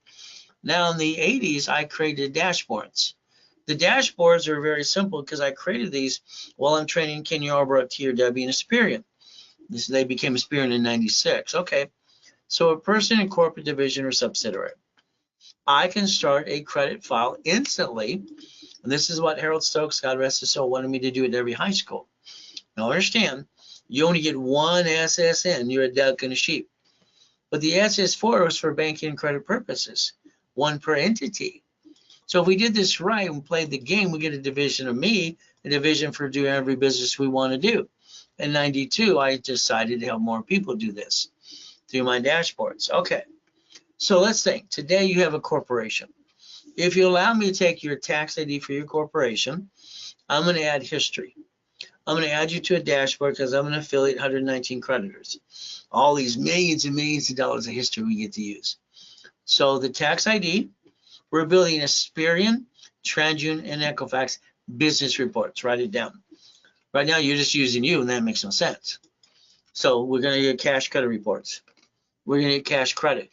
Now in the 80s, I created dashboards. The dashboards are very simple because I created these while I'm training Ken Yarbrough at TRW and Asperian. They became Asperian in 96. Okay, so a person in corporate division or subsidiary. I can start a credit file instantly. And this is what Harold Stokes, God rest his soul, wanted me to do at every high school. Now understand, you only get 1 SSN. You're a duck and a sheep. But the SS4 is for banking and credit purposes, 1 per entity. So if we did this right and played the game, we get a division of me, a division for doing every business we want to do. In 92, I decided to help more people do this through my dashboards. Okay, so let's think. Today you have a corporation. If you allow me to take your tax ID for your corporation, I'm going to add history. I'm going to add you to a dashboard because I'm an affiliate, 119 creditors. All these millions and millions of dollars of history we get to use. So the tax ID, we're building Asperian, TransUnion, and Equifax business reports. Write it down. Right now, you're just using you, and that makes no sense. So we're going to get cash credit reports. We're going to get cash credit.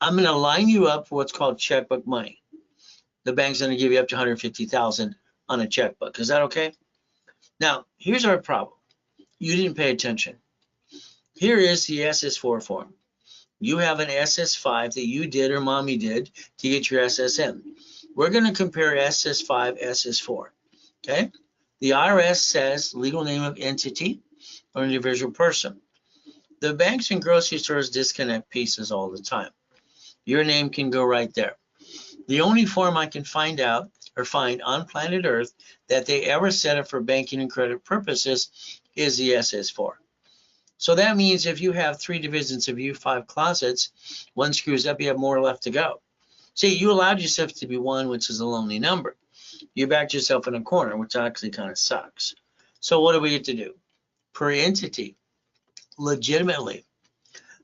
I'm going to line you up for what's called checkbook money. The bank's going to give you up to $150,000 on a checkbook. Is that okay? Now, here's our problem. You didn't pay attention. Here is the SS4 form. You have an SS5 that you did or mommy did to get your SSN. We're going to compare SS5, SS4. Okay? The IRS says legal name of entity or individual person. The banks and grocery stores disconnect pieces all the time. Your name can go right there. The only form I can find out or find on planet Earth that they ever set up for banking and credit purposes is the SS4. So that means if you have 3 divisions of you, 5 closets, 1 screws up, you have more left to go. See, you allowed yourself to be 1, which is a lonely number. You backed yourself in a corner, which actually kind of sucks. So what do we get to do? Per entity, legitimately.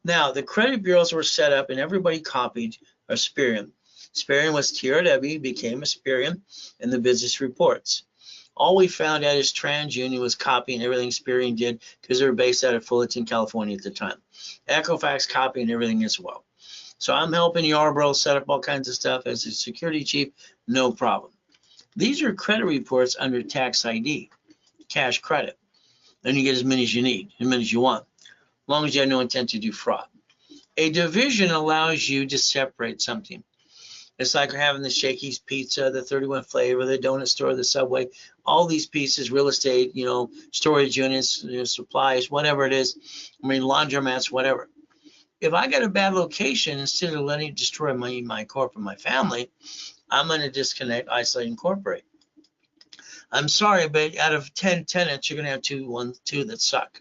Now, the credit bureaus were set up and everybody copied Asperian. Asperian was TRW, became Asperian in the business reports. All we found out is TransUnion was copying everything Experian did because they were based out of Fullerton, California at the time. Equifax copying everything as well. So I'm helping Yarborough set up all kinds of stuff as a security chief, no problem. These are credit reports under tax ID, cash credit. Then you get as many as you need, as many as you want, as long as you have no intent to do fraud. A division allows you to separate something. It's like having the Shakey's Pizza, the 31 Flavor, the donut store, the Subway, all these pieces, real estate, storage units, supplies, whatever it is. I mean, laundromats, whatever. If I got a bad location, instead of letting it destroy my corporate, my family, I'm going to disconnect, isolate, incorporate. I'm sorry, but out of 10 tenants, you're going to have two that suck.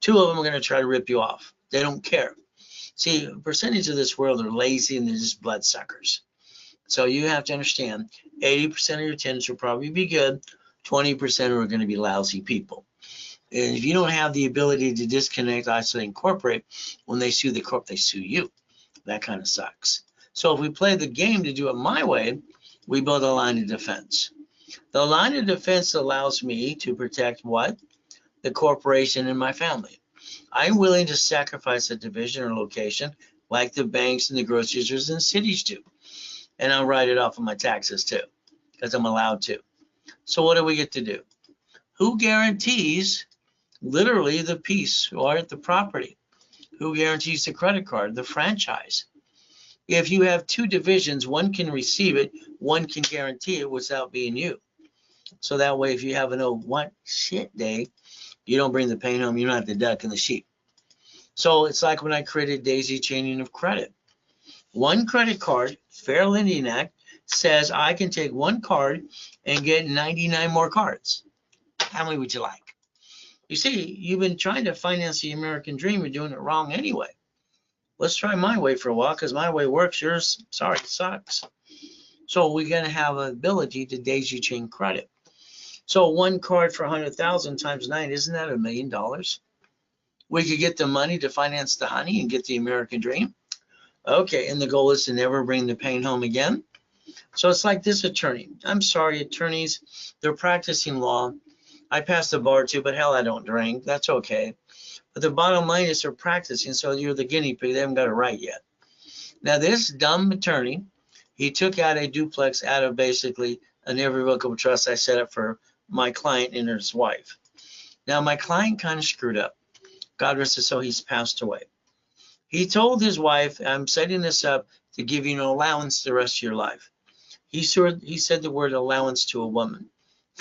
2 of them are going to try to rip you off. They don't care. See, a percentage of this world are lazy and they're just bloodsuckers. So you have to understand, 80% of your tenants will probably be good, 20% are going to be lousy people. And if you don't have the ability to disconnect, isolate, incorporate, when they sue the corp, they sue you. That kind of sucks. So if we play the game to do it my way, we build a line of defense. The line of defense allows me to protect what? The corporation and my family. I'm willing to sacrifice a division or location like the banks and the grocery stores and cities do. And I'll write it off on my taxes too, because I'm allowed to. So what do we get to do? Who guarantees literally the piece or the property? Who guarantees the credit card, the franchise? If you have 2 divisions, one can receive it, one can guarantee it without being you. So that way, if you have an oh what shit day, you don't bring the pain home, you're not the duck and the sheep. So it's like when I created daisy chaining of credit. One credit card, Fair Lending Act, says I can take 1 card and get 99 more cards. How many would you like? You see, you've been trying to finance the American dream. You're doing it wrong anyway. Let's try my way for a while because my way works. Yours, sorry, sucks. So we're going to have an ability to daisy chain credit. So 1 card for 100,000 times 9, isn't that $1 million? We could get the money to finance the honey and get the American dream. Okay, and the goal is to never bring the pain home again. So it's like this attorney. I'm sorry, attorneys, they're practicing law. I passed the bar too, but hell, I don't drink. That's okay. But the bottom line is they're practicing, so you're the guinea pig. They haven't got it right yet. Now, this dumb attorney, he took out a duplex out of basically an irrevocable trust I set up for my client and his wife. Now, my client kind of screwed up. God rest his soul, he's passed away. He told his wife, I'm setting this up to give you an allowance the rest of your life. He said the word allowance to a woman.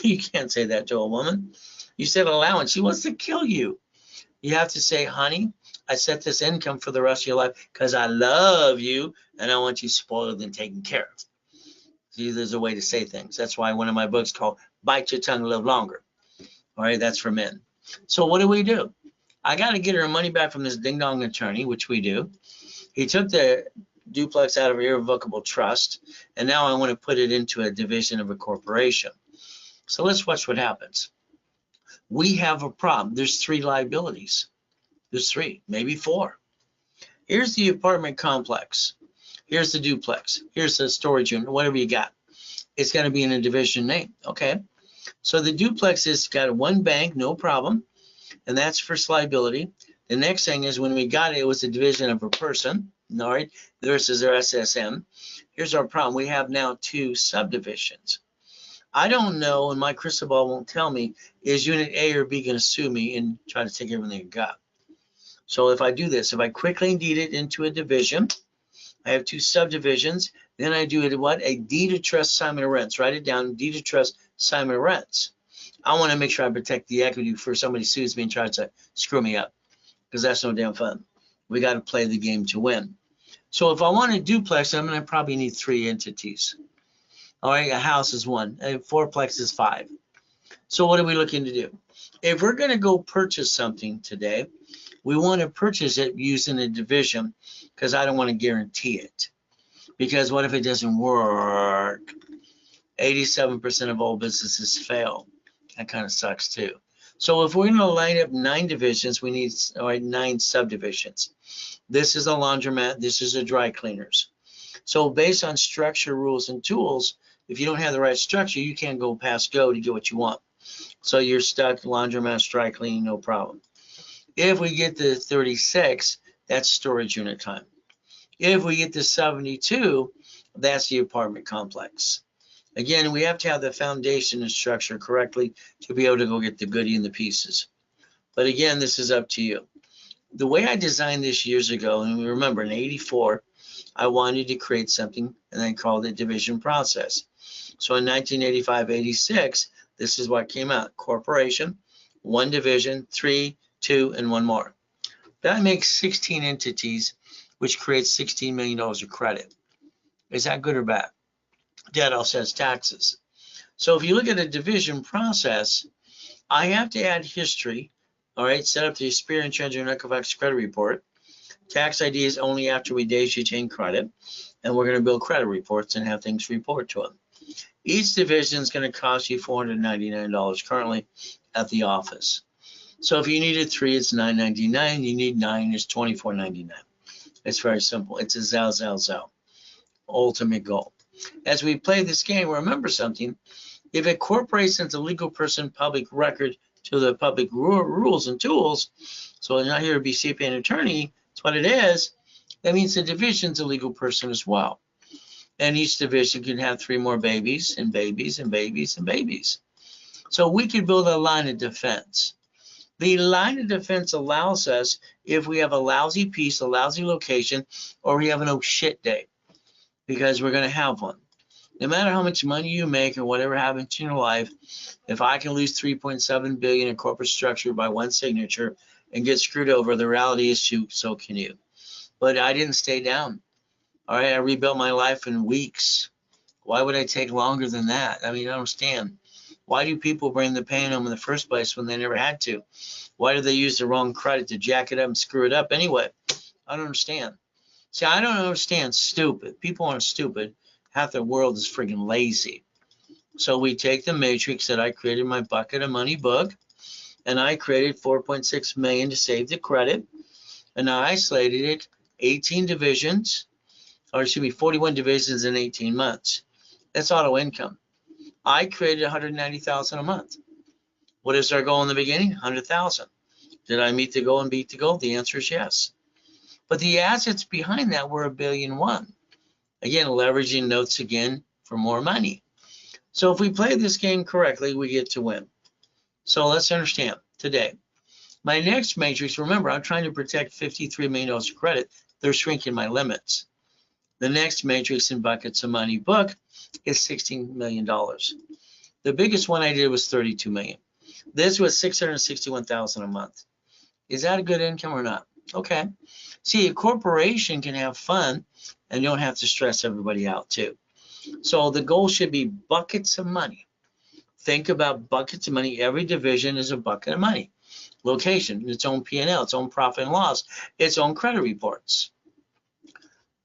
You can't say that to a woman. You said allowance. She wants to kill you. You have to say, honey, I set this income for the rest of your life because I love you and I want you spoiled and taken care of. See, there's a way to say things. That's why one of my books called Bite Your Tongue, Live Longer. All right, that's for men. So what do? I got to get her money back from this ding-dong attorney, which we do. He took the duplex out of an irrevocable trust, and now I want to put it into a division of a corporation. So let's watch what happens. We have a problem. There's 3 liabilities. There's 3, maybe 4. Here's the apartment complex. Here's the duplex. Here's the storage unit, whatever you got. It's going to be in a division name, okay? So the duplex has got 1 bank, no problem, and that's first liability. The next thing is when we got it, it was a division of a person, all right, versus their SSM. Here's our problem. We have now 2 subdivisions. I don't know, and my crystal ball won't tell me, is unit A or B going to sue me and try to take everything I got? So if I do this, if I quickly deed it into a division, I have 2 subdivisions, then I do it what? A deed of trust assignment of rents. Write it down, deed of trust assignment of rents. I want to make sure I protect the equity before somebody sues me and tries to screw me up, because that's no damn fun. We got to play the game to win. So if I want a duplex, I'm going to probably need 3 entities. All right, a house is 1, a 4-plex is 5. So what are we looking to do? If we're going to go purchase something today, we want to purchase it using a division because I don't want to guarantee it. Because what if it doesn't work? 87% of all businesses fail. That kind of sucks too. So if we're going to line up 9 divisions, we need 9 subdivisions. This is a laundromat. This is a dry cleaners. So based on structure, rules, and tools, If you don't have the right structure, you can't go past go to get what you want. So you're stuck laundromat, dry cleaning, no problem. If we get to 36, that's storage unit time. If we get to 72, that's the apartment complex. Again, we have to have the foundation and structure correctly to be able to go get the goodie and the pieces. But again, this is up to you. The way I designed this years ago, and remember in 84, I wanted to create something and I called it division process. So in 1985, 86, this is what came out. Corporation, one division, 3, 2, and one more. That makes 16 entities, which creates $16 million of credit. Is that good or bad? That also has taxes. So if you look at a division process, I have to add history, all right, set up the Experian Treasury and Equifax credit report. Tax ID is only after we days retain credit, and we're going to build credit reports and have things report to them. Each division is going to cost you $499 currently at the office. So if you needed 3, it's $999. You need 9, it's $24.99. It's very simple. It's a zao. Ultimate goal. As we play this game, remember something. If a corporation is a legal person, public record to the public rules and tools, so I'm not here to be CPA and attorney, it's what it is, that means the division's a legal person as well. And each division can have 3 more babies and babies and babies and babies. So we could build a line of defense. The line of defense allows us, if we have a lousy piece, a lousy location, or we have an oh shit day, because we're going to have one. No matter how much money you make or whatever happens in your life, if I can lose $3.7 billion in corporate structure by one signature and get screwed over, the reality is so can you. But I didn't stay down. All right, I rebuilt my life in weeks. Why would I take longer than that? I mean, I don't understand. Why do people bring the pain home in the first place when they never had to? Why do they use the wrong credit to jack it up and screw it up anyway? I don't understand. See, I don't understand stupid. People aren't stupid. Half the world is freaking lazy. So we take the matrix that I created in my bucket of money book, and I created 4.6 million to save the credit, and I isolated it 18 divisions, or excuse me, 41 divisions in 18 months. That's auto income. I created 190,000 a month. What is our goal in the beginning? 100,000. Did I meet the goal and beat the goal? The answer is yes. But the assets behind that were $1.1 billion. Again, leveraging notes again for more money. So if we play this game correctly, we get to win. So let's understand today. My next matrix, remember, I'm trying to protect $53 million of credit. They're shrinking my limits. The next matrix in buckets of money book is $16 million. The biggest one I did was $32 million. This was $661,000 a month. Is that a good income or not? Okay. See, a corporation can have fun and you don't have to stress everybody out too. So the goal should be buckets of money. Think about buckets of money. Every division is a bucket of money. Location, its own P&L, its own profit and loss, its own credit reports.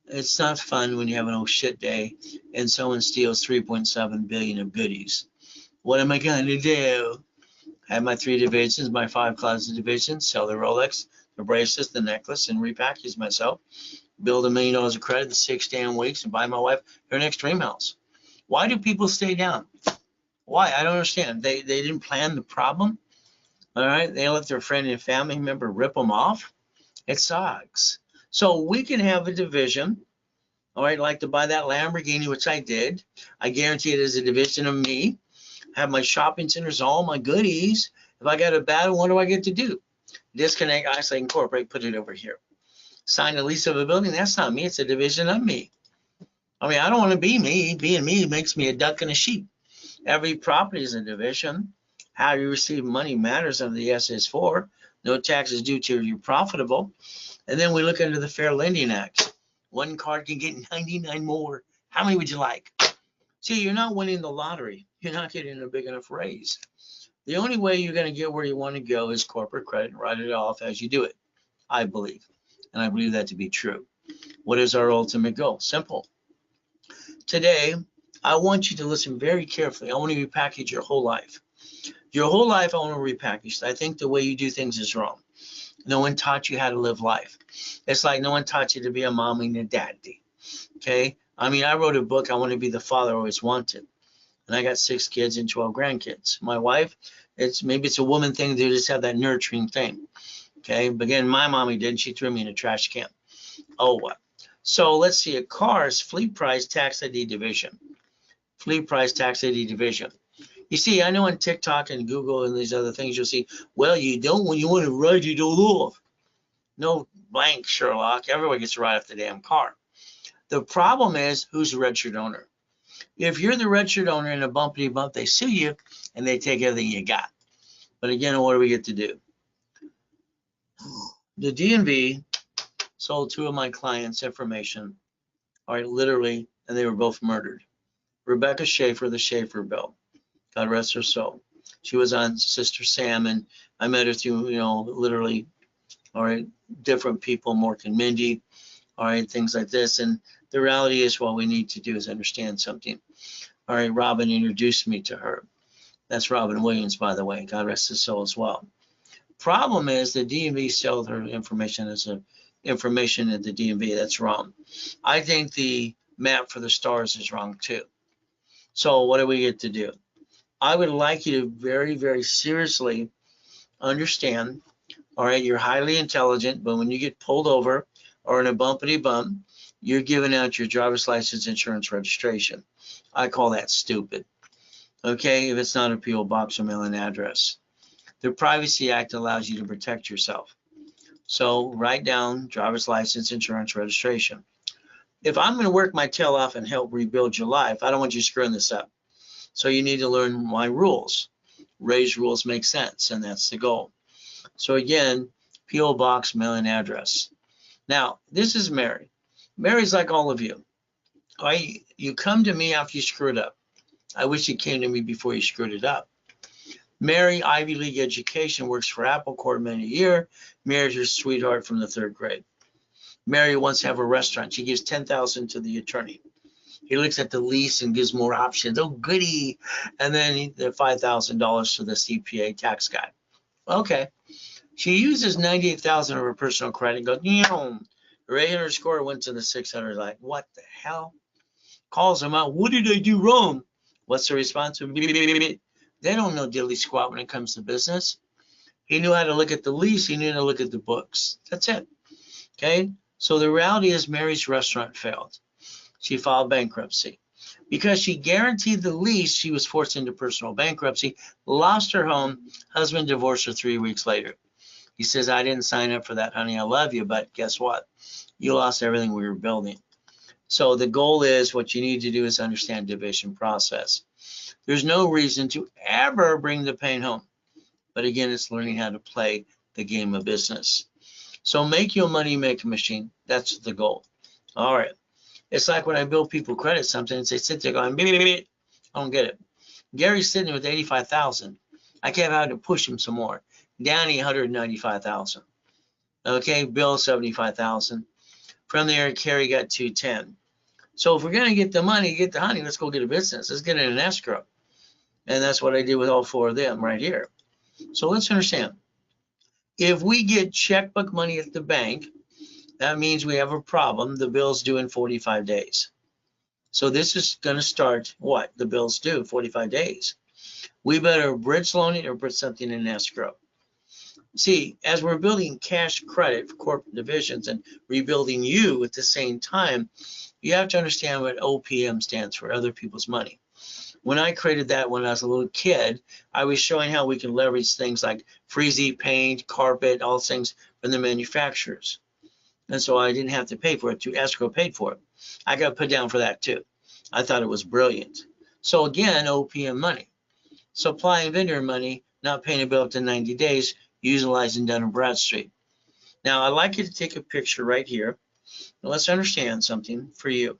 It's not fun when you have an oh shit day and someone steals 3.7 billion of goodies. What am I going to do? I have my 3 divisions, my 5 closet divisions, sell the Rolex, the bracelets, the necklace, and repackage myself. Build $1 million of credit in 6 damn weeks and buy my wife her next dream house. Why do people stay down? Why? I don't understand. They didn't plan the problem. All right. They let their friend and family member rip them off. It sucks. So we can have a division. All right. Like to buy that Lamborghini, which I did. I guarantee it is a division of me. Have my shopping centers, all my goodies. If I got a battle, what do I get to do? Disconnect, isolate, incorporate, put it over here. Sign a lease of a building. That's not me. It's a division of me. I mean, I don't want to be me. Being me makes me a duck and a sheep. Every property is a division. How you receive money matters under the SS4. No taxes due till you're profitable. And then we look into the Fair Lending Act. One card can get 99 more. How many would you like? See, you're not winning the lottery. You're not getting a big enough raise. The only way you're going to get where you want to go is corporate credit and write it off as you do it, I believe. And I believe that to be true. What is our ultimate goal? Simple. Today, I want you to listen very carefully. I want to repackage your whole life. Your whole life, I want to repackage. I think the way you do things is wrong. No one taught you how to live life. It's like no one taught you to be a mommy and a daddy. Okay? I mean, I wrote a book, I Want to Be the Father I Always Wanted. And I got 6 kids and 12 grandkids. My wife, maybe it's a woman thing to just have that nurturing thing. Okay, but again, my mommy did. She threw me in a trash can. Oh, what? So let's see, a car's fleet price tax ID division. Fleet price tax ID division. You see, I know on TikTok and Google and these other things, you'll see, well, you don't, when you want to write it all off. No blank, Sherlock. Everyone gets to write off the damn car. The problem is, who's the registered owner? If you're the registered owner in a bumpity bump, they sue you and they take everything you got. But again, what do we get to do? The DMV sold 2 of my clients information, all right, literally, and they were both murdered. Rebecca Schaefer, the Schaefer bill, God rest her soul. She was on Sister Sam, and I met her through, literally, all right, different people, Mork and Mindy, all right, things like this. And the reality is what we need to do is understand something. All right, Robin introduced me to her. That's Robin Williams, by the way. God rest his soul as well. Problem is the DMV sold her information as information at the DMV. That's wrong. I think the map for the stars is wrong too. So what do we get to do? I would like you to very, very seriously understand, all right, you're highly intelligent, but when you get pulled over or in a bumpity bump, you're giving out your driver's license, insurance, registration. I call that stupid. Okay, if it's not a P.O. box or mailing address. The Privacy Act allows you to protect yourself. So write down driver's license, insurance, registration. If I'm going to work my tail off and help rebuild your life, I don't want you screwing this up. So you need to learn my rules. Ray's rules make sense, and that's the goal. So again, P.O. box, mailing address. Now, this is Mary. Mary's like all of you. All right, you come to me after you screw it up. I wish you came to me before you screwed it up. Mary, Ivy League education, works for Apple quarter million a year, married her sweetheart from the 3rd grade. Mary wants to have a restaurant. She gives $10,000 to the attorney. He looks at the lease and gives more options. Oh, goody. And then the $5,000 to the CPA tax guy. Okay. She uses $98,000 of her personal credit and goes, her 800 score went to the 600. Like, what the hell? Calls him out. What did I do wrong? What's the response? They don't know diddly squat when it comes to business. He knew how to look at the lease. He knew how to look at the books. That's it. Okay. So the reality is Mary's restaurant failed. She filed bankruptcy. Because she guaranteed the lease, she was forced into personal bankruptcy, lost her home. Husband divorced her 3 weeks later. He says, I didn't sign up for that, honey. I love you, but guess what? You lost everything we were building. So the goal is, what you need to do is understand division process. There's no reason to ever bring the pain home. But again, it's learning how to play the game of business. So make your money making machine. That's the goal. All right. It's like when I bill people credit something and they sit there going, beep, beep, beep. I don't get it. Gary's sitting with 85,000. I kept having to push him some more. Danny, 195,000. Okay, Bill, 75,000. From there, Carrie got 210. So if we're going to get the money, get the honey, let's go get a business. Let's get it in an escrow. And that's what I did with all 4 of them right here. So let's understand. If we get checkbook money at the bank, that means we have a problem. The bill's due in 45 days. So this is going to start what? The bill's due 45 days. We better bridge loan it or put something in escrow. See, as we're building cash credit for corporate divisions and rebuilding you at the same time, you have to understand what OPM stands for, other people's money. When I created that when I was a little kid, I was showing how we can leverage things like freezy paint, carpet, all things from the manufacturers. And so I didn't have to pay for it. To escrow paid for it. I got put down for that too. I thought it was brilliant. So again, OPM money. Supply and vendor money, not paying a bill up to 90 days, utilizing Dun & Bradstreet. Now, I'd like you to take a picture right here. Now, let's understand something for you.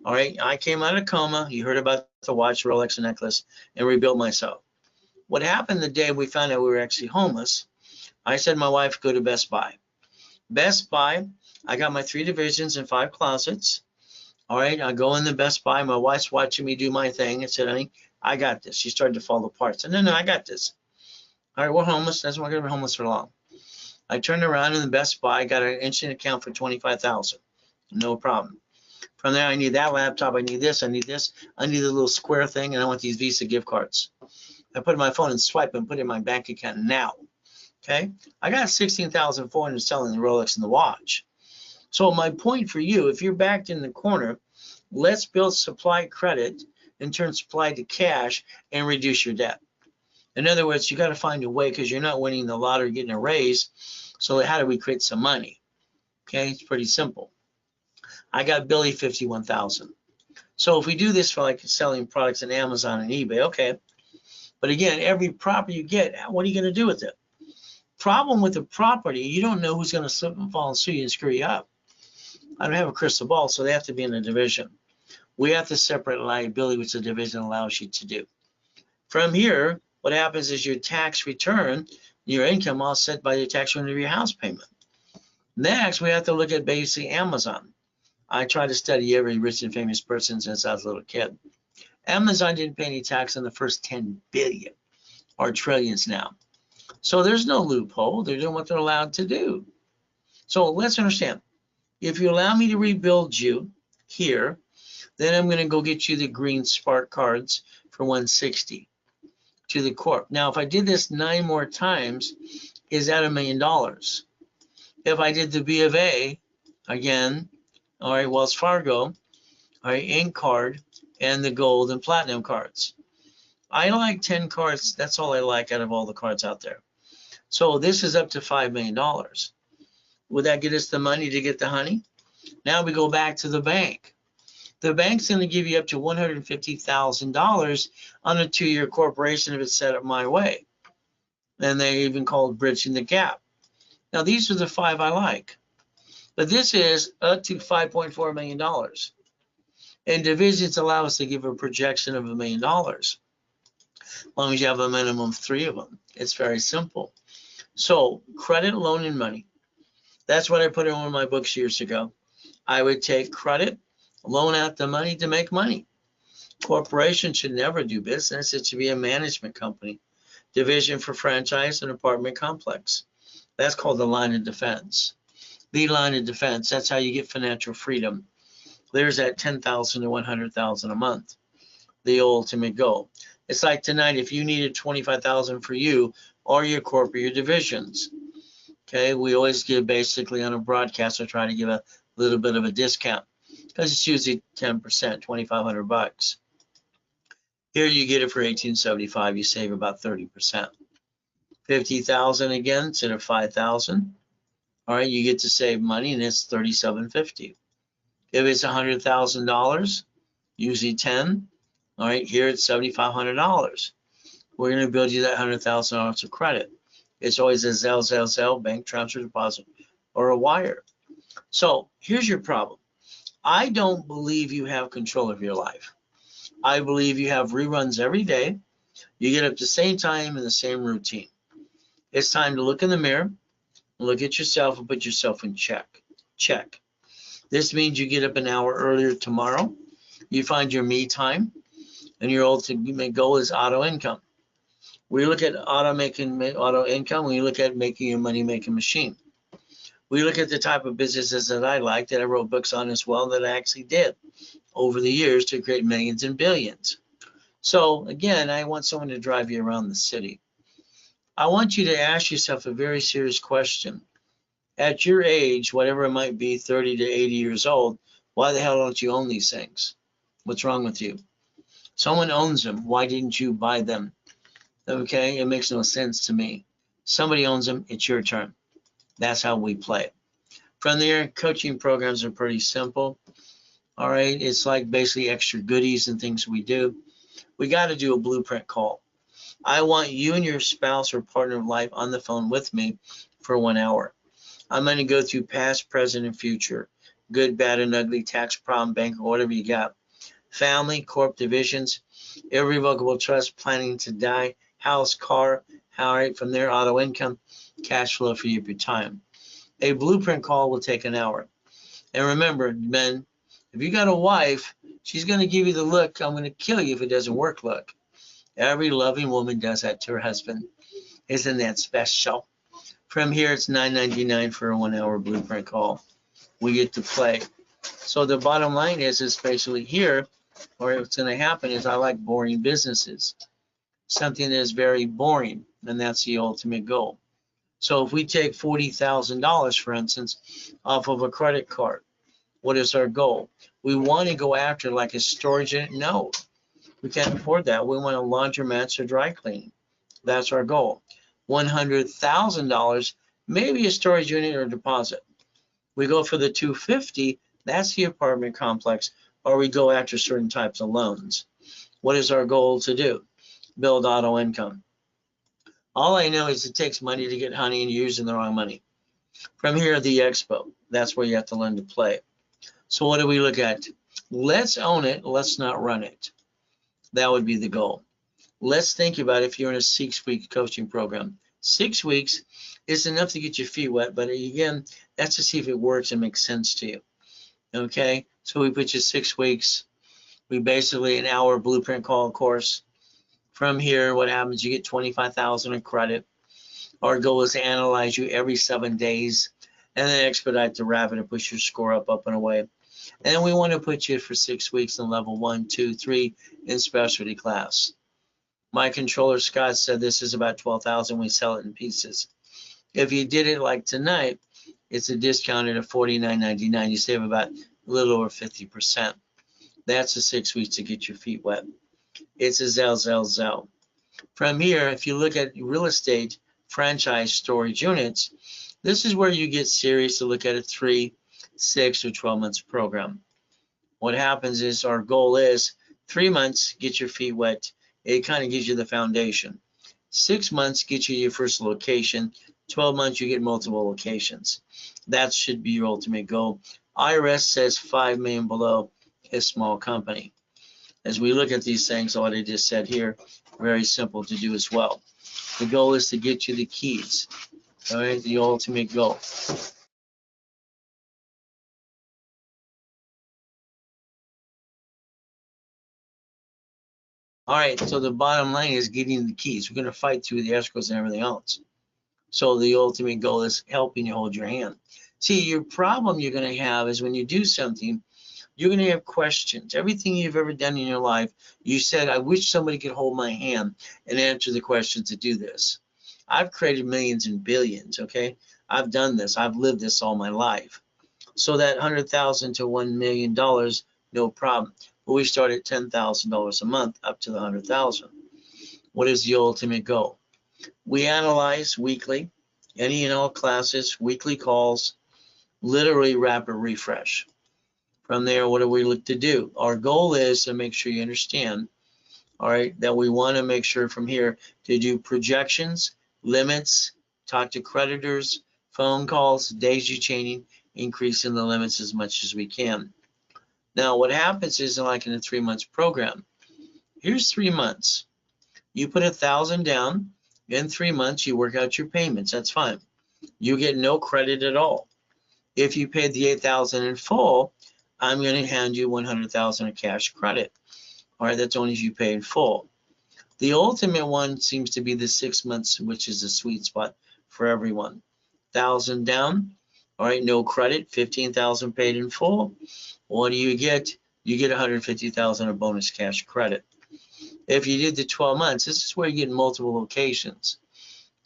All right, I came out of coma. You heard about the watch, Rolex, and necklace, and rebuilt myself. What happened the day we found out we were actually homeless, I said my wife, go to Best Buy. Best Buy, I got my 3 divisions and 5 closets. All right, I go in the Best Buy. My wife's watching me do my thing and said, honey, I got this. She started to fall apart. I said, no, I got this. All right, we're homeless. That's why we're going to be homeless for long. I turned around in the Best Buy, got an instant account for $25,000. No problem. From there, I need that laptop, I need this, I need this, I need a little square thing, and I want these Visa gift cards. I put it in my phone and swipe and put it in my bank account now. Okay, I got 16,400 selling the Rolex and the watch. So my point for you, if you're backed in the corner, let's build supply credit and turn supply to cash and reduce your debt. In other words, you got to find a way because you're not winning the lottery, getting a raise. So how do we create some money? Okay, it's pretty simple. I got Billy 51,000. So if we do this for like selling products on Amazon and eBay, okay. But again, every property you get, what are you going to do with it? Problem with the property, you don't know who's going to slip and fall and sue you and screw you up. I don't have a crystal ball, so they have to be in a division. We have to separate liability, which the division allows you to do. From here, what happens is your tax return, your income offset by your tax return of your house payment. Next, we have to look at basically Amazon. I try to study every rich and famous person since I was a little kid. Amazon didn't pay any tax on the first 10 billion or trillions now. So there's no loophole. They're doing what they're allowed to do. So let's understand. If you allow me to rebuild you here, then I'm going to go get you the green Spark cards for 160 to the corp. Now, if I did this 9 more times, is that $1 million? If I did the B of A, again, all right, Wells Fargo, all right, Ink card, and the gold and platinum cards. I like 10 cards. That's all I like out of all the cards out there. So this is up to $5 million. Would that get us the money to get the honey? Now we go back to the bank. The bank's going to give you up to $150,000 on a 2-year corporation if it's set up my way. And they even call it bridging the gap. Now these are the 5 I like. But this is up to $5.4 million. And divisions allow us to give a projection of $1 million. As long as you have a minimum of 3 of them. It's very simple. So credit, loan, and money. That's what I put in one of my books years ago. I would take credit, loan out the money to make money. Corporation should never do business. It should be a management company. Division for franchise and apartment complex. That's called the line of defense. The line of defense, that's how you get financial freedom. There's that 10,000 to 100,000 a month, the ultimate goal. It's like tonight, if you needed 25,000 for you or your corporate, your divisions, okay, we always give basically on a broadcast, I try to give a little bit of a discount because it's usually 10%, 2,500 bucks. Here you get it for $1,875, you save about 30%. 50,000 again instead of 5,000. All right, you get to save money, and it's $3,750. If it's $100,000, usually 10. All right, here it's $7,500. We're going to build you that $100,000 of credit. It's always a Zelle, bank transfer, deposit, or a wire. So here's your problem. I don't believe you have control of your life. I believe you have reruns every day. You get up the same time in the same routine. It's time to look in the mirror, look at yourself, and put yourself in check. Check. This means you get up an hour earlier tomorrow. You find your me time, and your ultimate goal is auto income. We look at auto income. We look at making your money-making machine. We look at the type of businesses that I like, that I wrote books on as well, that I actually did over the years to create millions and billions. So again, I want someone to drive you around the city. I want you to ask yourself a very serious question. At your age, whatever it might be, 30 to 80 years old, why the hell don't you own these things? What's wrong with you? Someone owns them. Why didn't you buy them? Okay, it makes no sense to me. Somebody owns them. It's your turn. That's how we play. From there, coaching programs are pretty simple. All right, it's like basically extra goodies and things we do. We got to do a blueprint call. I want you and your spouse or partner of life on the phone with me for 1 hour. I'm going to go through past, present, and future, good, bad, and ugly, tax problem, bank, or whatever you got. Family, corp, divisions, irrevocable trust, planning to die, house, car, all right, from there, auto income, cash flow for your time. A blueprint call will take an hour. And remember, men, if you got a wife, she's going to give you the look, I'm going to kill you if it doesn't work look. Every loving woman does that to her husband. Isn't that special? From here, it's $9.99 for a 1 hour blueprint call. We get to play. So the bottom line is basically here, or what's going to happen is I like boring businesses. Something that is very boring, and that's the ultimate goal. So if we take $40,000, for instance, off of a credit card, what is our goal? We want to go after like a storage unit? No, we can't afford that. We want a laundromat or dry cleaning. That's our goal. $100,000, maybe a storage unit or deposit. We go for the 250, that's the apartment complex, or we go after certain types of loans. What is our goal to do? Build auto income. All I know is it takes money to get honey and you're using the wrong money. From here, the expo, that's where you have to learn to play. So what do we look at? Let's own it, let's not run it. That would be the goal. Let's think about if you're in a 6-week coaching program. 6 weeks is enough to get your feet wet, but again, that's to see if it works and makes sense to you. Okay, so we put you 6 weeks. We basically an hour blueprint call course. From here, what happens? You get 25,000 in credit. Our goal is to analyze you every 7 days and then expedite the rapid and push your score up and away. And then we want to put you for 6 weeks in level 1, 2, 3 in specialty class. My controller, Scott, said this is about 12,000. We sell it in pieces. If you did it like tonight, it's a discounted at $49.99. You save about a little over 50%. That's the 6 weeks to get your feet wet. It's a zell. From here, if you look at real estate franchise storage units, this is where you get serious to look at a 3, 6, or 12 months program. What happens is our goal is 3 months, get your feet wet. It kind of gives you the foundation. 6 months, get you your first location. 12 months, you get multiple locations. That should be your ultimate goal. IRS says 5 million below is small company. As we look at these things, what I just said here, very simple to do as well. The goal is to get you the keys. All right, the ultimate goal. All right, so the bottom line is getting the keys. We're going to fight through the escrows and everything else. So the ultimate goal is helping you hold your hand. See, your problem you're going to have is when you do something, you're going to have questions. Everything you've ever done in your life, you said, I wish somebody could hold my hand and answer the questions to do this. I've created millions and billions, okay? I've done this. I've lived this all my life. So that $100,000 to $1 million, no problem. But we start at $10,000 a month up to the $100,000. What is the ultimate goal? We analyze weekly, any and all classes, weekly calls, literally rapid refresh. From there, what do we look to do? Our goal is to make sure you understand, all right, that we want to make sure from here to do projections, limits, talk to creditors, phone calls, daisy chaining, increasing the limits as much as we can. Now, what happens is like in a 3 months program, here's 3 months. You put 1,000 down. In 3 months, you work out your payments. That's fine. You get no credit at all. If you paid the 8,000 in full, I'm going to hand you 100,000 of cash credit. All right, that's only if you pay in full. The ultimate one seems to be the 6 months, which is the sweet spot for everyone. 1,000 down. All right, no credit. 15,000 paid in full. What do you get? You get 150,000 of bonus cash credit. If you did the 12 months, this is where you get multiple locations.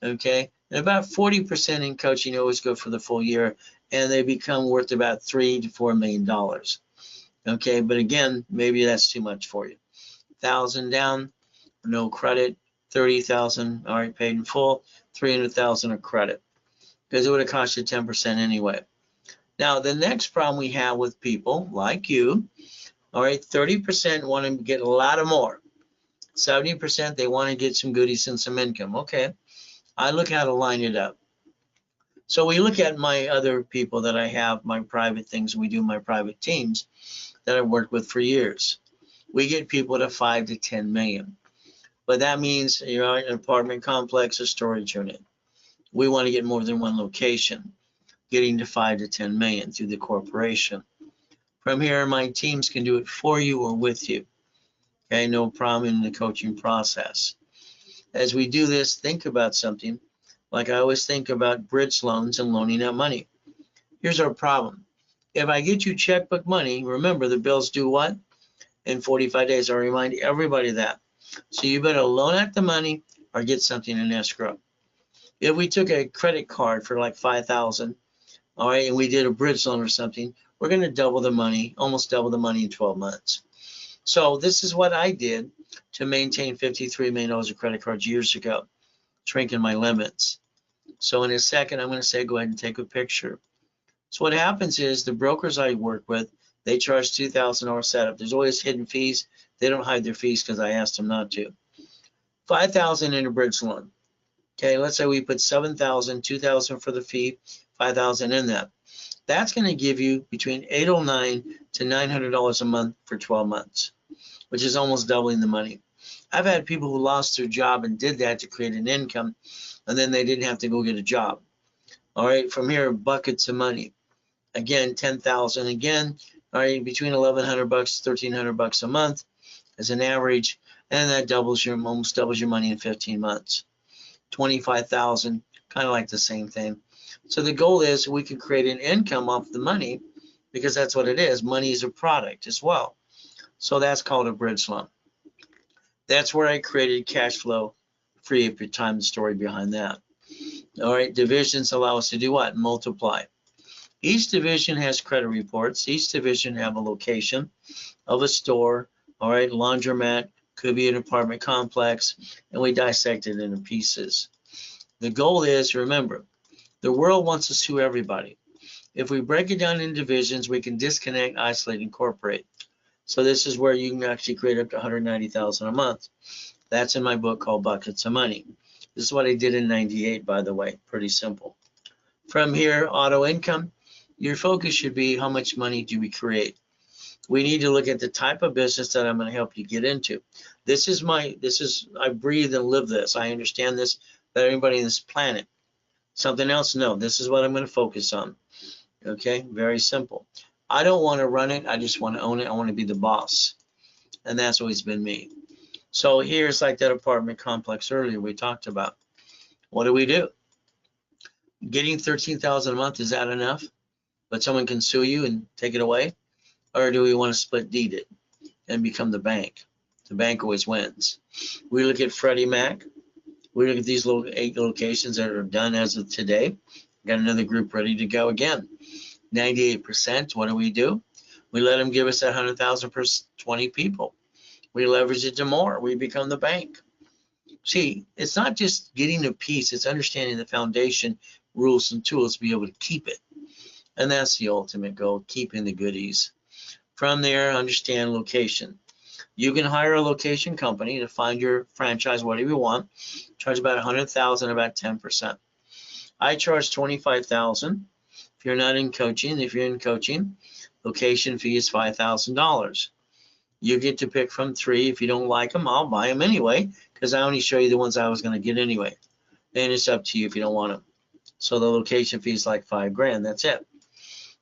Okay, and about 40% in coaching always go for the full year, and they become worth about $3 to $4 million. Okay, but again, maybe that's too much for you. 1,000 down, no credit. 30,000, all right, paid in full. 300,000 of credit, because it would have cost you 10% anyway. Now, the next problem we have with people like you, all right, 30% want to get a lot of more. 70% they want to get some goodies and some income. Okay, I look how to line it up. So we look at my other people that I have, my private things, we do my private teams that I've worked with for years. We get people to 5 to 10 million. But that means you're in an apartment complex or storage unit. We want to get more than one location, getting to 5 to 10 million through the corporation. From here, my teams can do it for you or with you. Okay, no problem in the coaching process. As we do this, think about something. Like I always think about bridge loans and loaning out money. Here's our problem. If I get you checkbook money, remember the bills due what? In 45 days. I remind everybody that. So you better loan out the money or get something in escrow. If we took a credit card for like 5,000, all right, and we did a bridge loan or something, we're going to double the money, almost double the money in 12 months. So this is what I did to maintain $53 million of credit cards years ago, shrinking my limits. So in a second, I'm going to say, go ahead and take a picture. So what happens is the brokers I work with, they charge $2,000 setup. There's always hidden fees. They don't hide their fees because I asked them not to. 5,000 in a bridge loan. Okay, let's say we put 7,000, 2,000 for the fee, 5,000 in that. That's going to give you between $809 to $900 a month for 12 months, which is almost doubling the money. I've had people who lost their job and did that to create an income, and then they didn't have to go get a job. All right, from here, buckets of money. Again, 10,000 again, all right, between 1,100 bucks, 1,300 bucks a month as an average, and that doubles your, almost doubles your money in 15 months. 25,000, kind of like the same thing. So the goal is we can create an income off the money because that's what it is. Money is a product as well. So that's called a bridge loan. That's where I created cash flow, free up your time, the story behind that. All right, divisions allow us to do what? Multiply. Each division has credit reports. Each division have a location of a store, all right, laundromat, could be an apartment complex, and we dissect it into pieces. The goal is, remember, the world wants to sue everybody. If we break it down in divisions, we can disconnect, isolate, incorporate. So this is where you can actually create up to $190,000 a month. That's in my book called Buckets of Money. This is what I did in '98, by the way. Pretty simple. From here, auto income. Your focus should be how much money do we create? We need to look at the type of business that I'm going to help you get into. I breathe and live this. I understand this better than anybody on this planet. Something else? No, this is what I'm going to focus on. Okay, very simple. I don't want to run it. I just want to own it. I want to be the boss. And that's always been me. So here's like that apartment complex earlier we talked about. What do? Getting 13,000 a month, is that enough? But someone can sue you and take it away? Or do we want to split deed it and become the bank? The bank always wins. We look at Freddie Mac. We look at these 8 locations that are done as of today. Got another group ready to go again. 98%, what do? We let them give us that 100,000 per 20 people. We leverage it to more. We become the bank. See, it's not just getting a piece, it's understanding the foundation, rules, and tools to be able to keep it. And that's the ultimate goal, keeping the goodies. From there, understand location. You can hire a location company to find your franchise, whatever you want. Charge about 100,000, about 10%. I charge 25,000. If you're not in coaching, if you're in coaching, location fee is $5,000. You get to pick from 3. If you don't like them, I'll buy them anyway, because I only show you the ones I was going to get anyway. And it's up to you if you don't want them. So the location fee is like $5,000. That's it.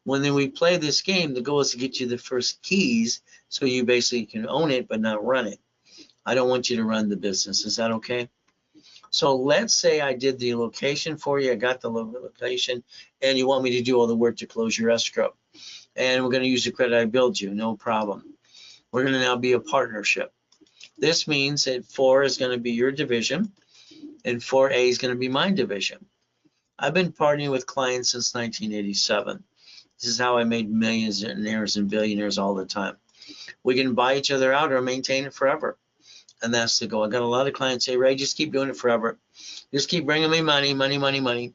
When we play this game, the goal is to get you the first keys so you basically can own it but not run it. I don't want you to run the business. Is that okay? So let's say I did the location for you. I got the location, and you want me to do all the work to close your escrow. And we're going to use the credit I billed you. No problem. We're going to now be a partnership. This means that 4 is going to be your division, and 4A is going to be my division. I've been partnering with clients since 1987. This is how I made millionaires and billionaires all the time. We can buy each other out or maintain it forever. And that's the goal. I got a lot of clients say, Ray, just keep doing it forever. Just keep bringing me money, money, money, money.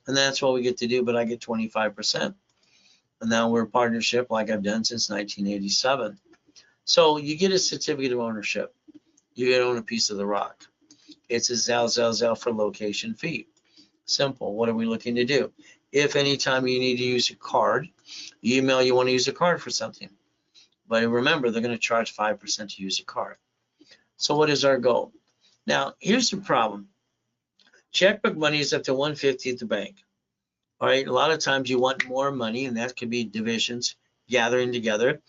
And that's what we get to do, but I get 25%. And now we're a partnership like I've done since 1987. So you get a certificate of ownership. You get to own a piece of the rock. It's a Zell for location fee. Simple. What are we looking to do? If anytime you need to use a card, you email you want to use a card for something. But remember, they're going to charge 5% to use a card. So what is our goal? Now, here's the problem. Checkbook money is up to $150 at the bank. All right, a lot of times you want more money, and that could be divisions gathering together,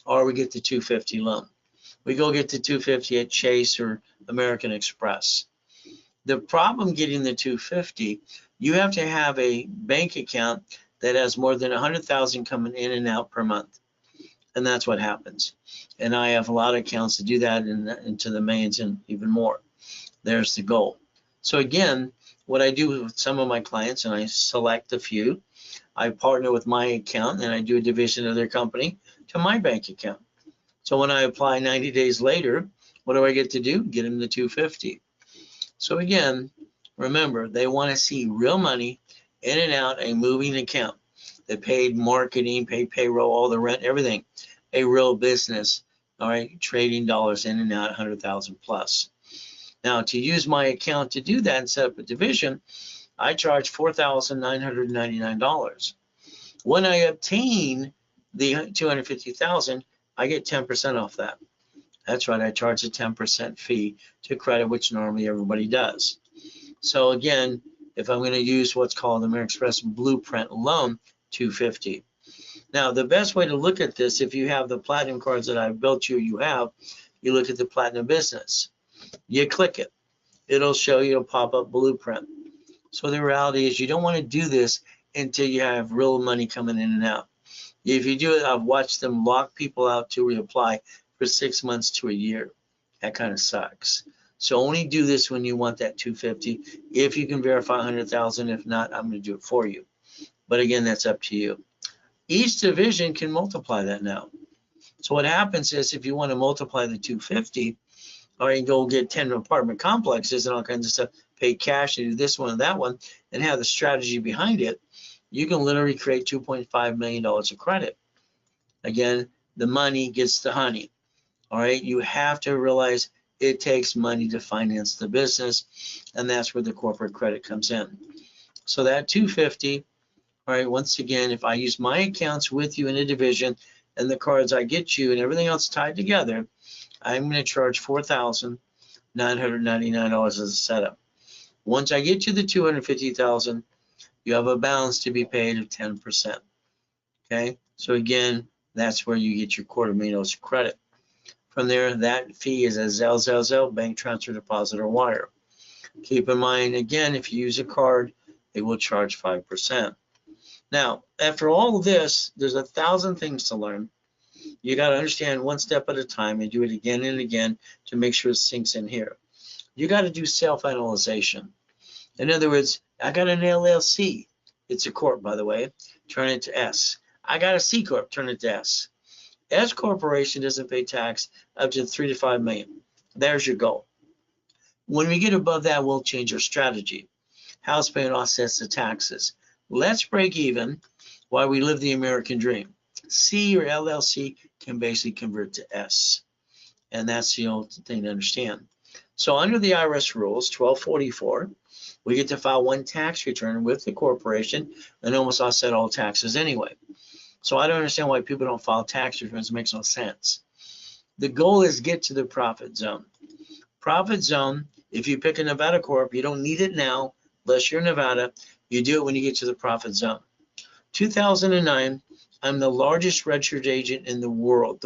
or we get the $250 loan. We go get the $250 at Chase or American Express. The problem getting the $250, you have to have a bank account that has more than 100,000 coming in and out per month. And that's what happens. And I have a lot of accounts to do that into the millions and even more. There's the goal. So again, what I do with some of my clients, and I select a few, I partner with my account and I do a division of their company to my bank account. So when I apply 90 days later, what do I get to do? Get them the 250. So again, remember, they want to see real money in and out a moving account that paid marketing, paid payroll, all the rent, everything. A real business, all right, trading dollars in and out, 100,000 plus. Now, to use my account to do that and set up a division, I charge $4,999. When I obtain the 250,000, I get 10% off that. That's right, I charge a 10% fee to credit, which normally everybody does. So again, if I'm going to use what's called the American Express Blueprint loan, $250. Now, the best way to look at this, if you have the platinum cards that I've built you look at the platinum business. You click it. It'll show you a pop-up blueprint. So the reality is you don't want to do this until you have real money coming in and out. If you do it, I've watched them lock people out to reapply for 6 months to a year. That kind of sucks. So only do this when you want that 250. If you can verify 100,000, if not, I'm going to do it for you. But again, that's up to you. Each division can multiply that now. So what happens is if you want to multiply the 250, or you go get 10 apartment complexes and all kinds of stuff, pay cash and do this one and that one, and have the strategy behind it, you can literally create $2.5 million of credit. Again, the money gets the honey. All right, you have to realize it takes money to finance the business, and that's where the corporate credit comes in. So that 250, all right, once again, if I use my accounts with you in a division and the cards I get you and everything else tied together, I'm going to charge $4,999 as a setup. Once I get you the 250,000, you have a balance to be paid of 10%. Okay, so again, that's where you get your $250,000 credit. From there, that fee is a Zelle, bank transfer, deposit, or wire. Keep in mind, again, if you use a card, they will charge 5%. Now, after all of this, there's 1,000 things to learn. You got to understand one step at a time and do it again and again to make sure it sinks in here. You got to do self-analyzation. In other words, I got an LLC. It's a corp, by the way. Turn it to S. I got a C corp. Turn it to S. S corporation doesn't pay tax up to 3 to 5 million. There's your goal. When we get above that, we'll change our strategy. House payment offsets the taxes. Let's break even while we live the American dream. C or LLC can basically convert to S. And that's the only thing to understand. So under the IRS rules, 1244, we get to file one tax return with the corporation and almost offset all taxes anyway. So I don't understand why people don't file tax returns. It makes no sense. The goal is get to the profit zone. Profit zone, if you pick a Nevada Corp, you don't need it now unless you're in Nevada. You do it when you get to the profit zone. 2009, I'm the largest registered agent in the world.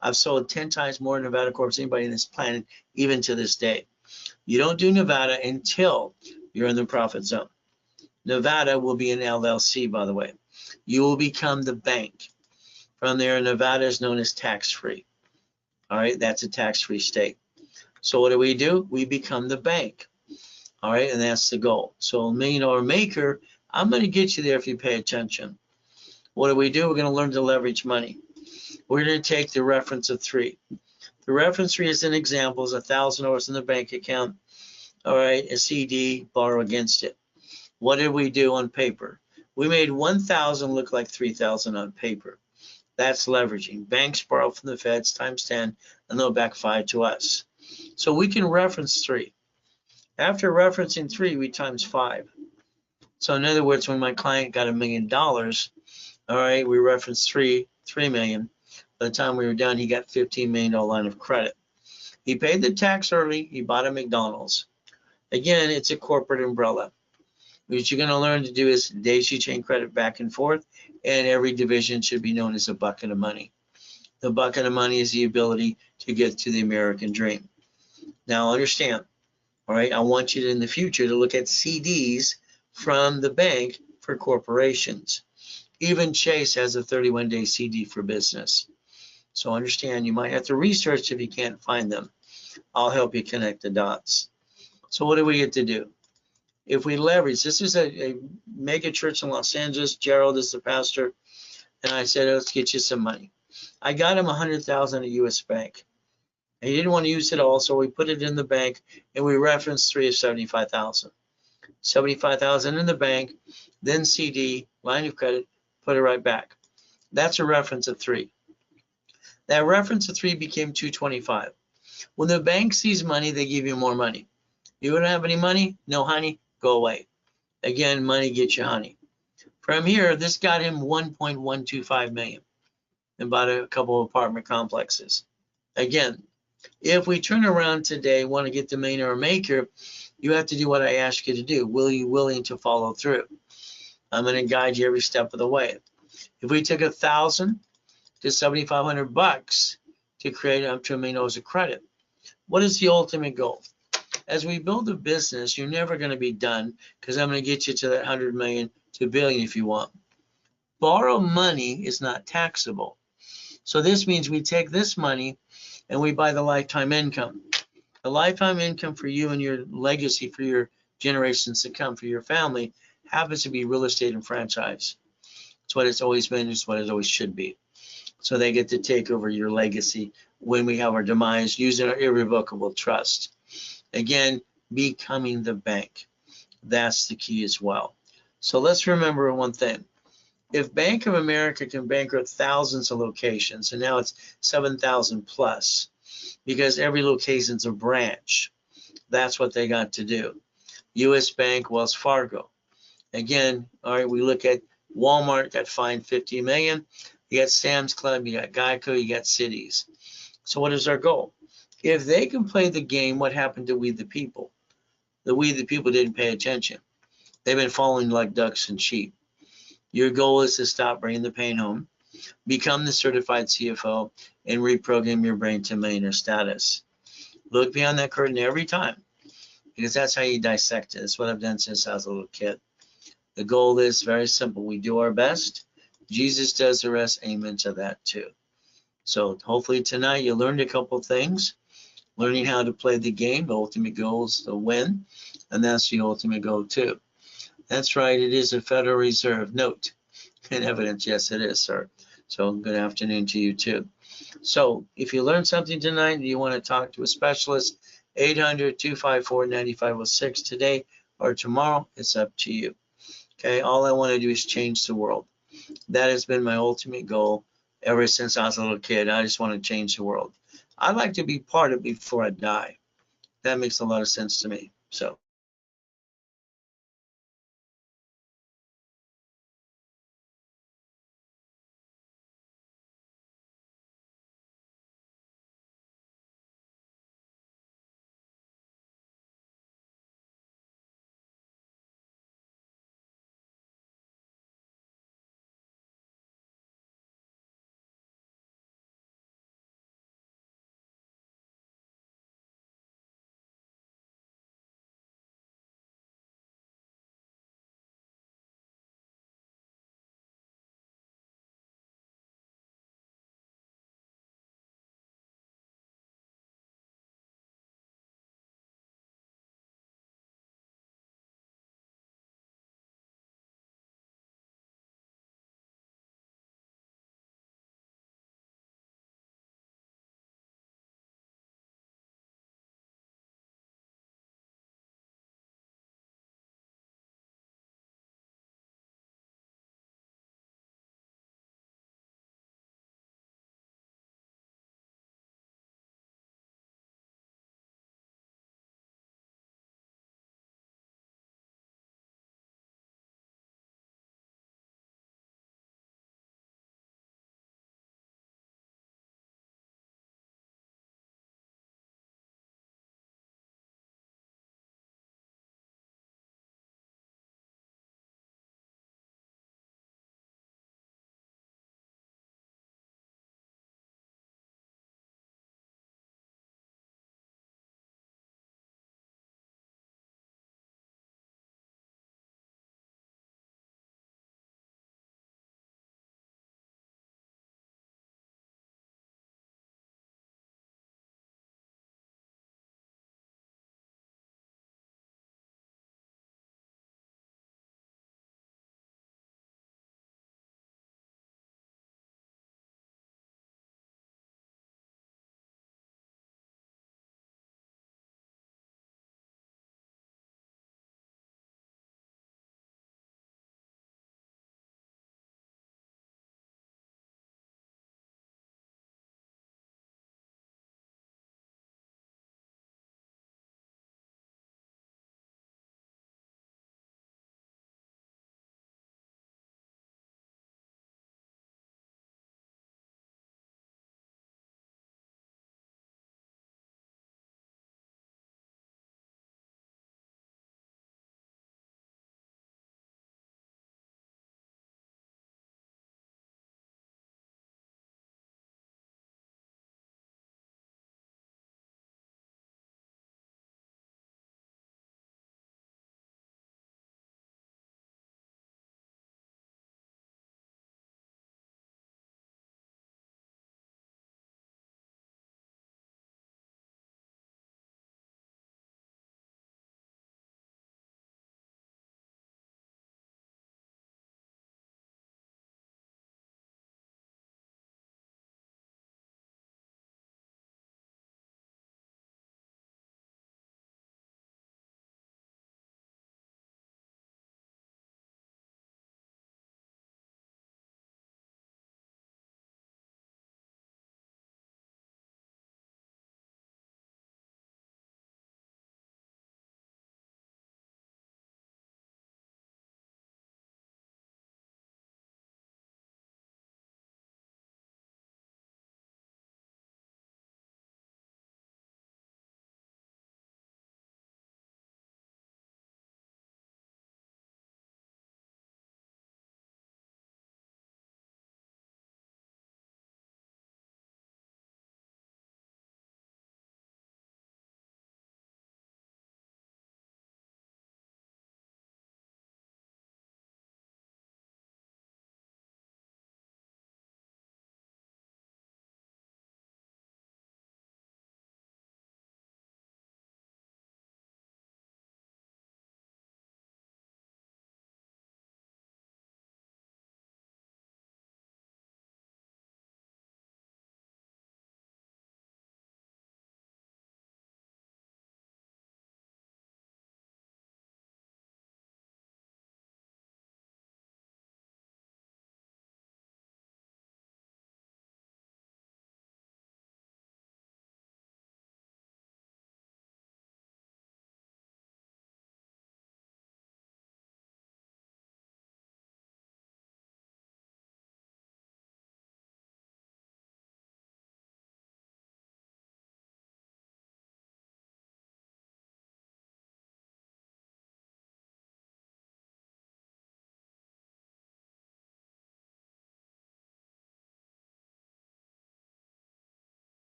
I've sold 10 times more Nevada Corps than anybody in this planet, even to this day. You don't do Nevada until you're in the profit zone. Nevada will be an LLC, by the way. You will become the bank. From there, Nevada is known as tax-free. All right, that's a tax-free state. So what do? We become the bank. All right, and that's the goal. So $1 million maker, I'm going to get you there if you pay attention. What do? We're going to learn to leverage money. We're going to take the reference of 3. The reference 3 is an example, is $1,000 in the bank account. All right, a CD, borrow against it. What did we do on paper? We made 1,000 look like 3,000 on paper. That's leveraging. Banks borrow from the feds times 10, and they'll back 5 to us. So we can reference 3. After referencing 3, we times 5. So in other words, when my client got $1 million, all right, we referenced 3 million. By the time we were done, he got $15 million line of credit. He paid the tax early. He bought a McDonald's. Again, it's a corporate umbrella. What you're going to learn to do is daisy chain credit back and forth, and every division should be known as a bucket of money. The bucket of money is the ability to get to the American dream. Now understand, all right, I want you to, in the future to look at CDs from the bank for corporations. Even Chase has a 31-day CD for business. So understand, you might have to research if you can't find them. I'll help you connect the dots. So what do we get to do? If we leverage, this is a mega church in Los Angeles. Gerald is the pastor. And I said, let's get you some money. I got him 100,000 at US Bank. And he didn't want to use it all, so we put it in the bank and we referenced 3 of 75,000. 75,000 in the bank, then CD, line of credit, put it right back. That's a reference of 3. That reference of 3 became 225. When the bank sees money, they give you more money. You don't have any money? No honey, go away. Again, money gets you honey. From here, this got him 1.125 million and bought a couple of apartment complexes. Again, if we turn around today, want to get the millionaire maker, you have to do what I ask you to do. Will you willing to follow through? I'm going to guide you every step of the way. If we took 1,000 to 7,500 bucks to create up to $1 million of credit, what is the ultimate goal? As we build a business, you're never going to be done, because I'm going to get you to that 100 million to $1 billion if you want. Borrow money is not taxable. So this means we take this money and we buy the lifetime income. The lifetime income for you and your legacy for your generations to come, for your family, happens to be real estate and franchise. It's what it's always been. It's what it always should be. So they get to take over your legacy when we have our demise using our irrevocable trust. Again, becoming the bank. That's the key as well. So let's remember one thing. If Bank of America can bankrupt thousands of locations, and now it's 7,000 plus, because every location's a branch, that's what they got to do. US Bank, Wells Fargo. Again, all right, we look at Walmart got fined 50 million. You got Sam's Club, you got Geico, you got cities. So what is our goal? If they can play the game, what happened to we the people? We the people didn't pay attention. They've been following like ducks and sheep. Your goal is to stop bringing the pain home, become the certified CFO, and reprogram your brain to millionaire status. Look beyond that curtain every time, because that's how you dissect it. That's what I've done since I was a little kid. The goal is very simple. We do our best. Jesus does the rest. Amen to that too. So hopefully tonight you learned a couple things. Learning how to play the game. The ultimate goal is to win, and that's the ultimate goal too. That's right, it is a Federal Reserve note and evidence. Yes, it is, sir. So good afternoon to you too. So if you learned something tonight and you want to talk to a specialist, 800-254-9506 today or tomorrow, it's up to you. Okay, all I want to do is change the world. That has been my ultimate goal ever since I was a little kid. I just want to change the world. I'd like to be part of it before I die. That makes a lot of sense to me. So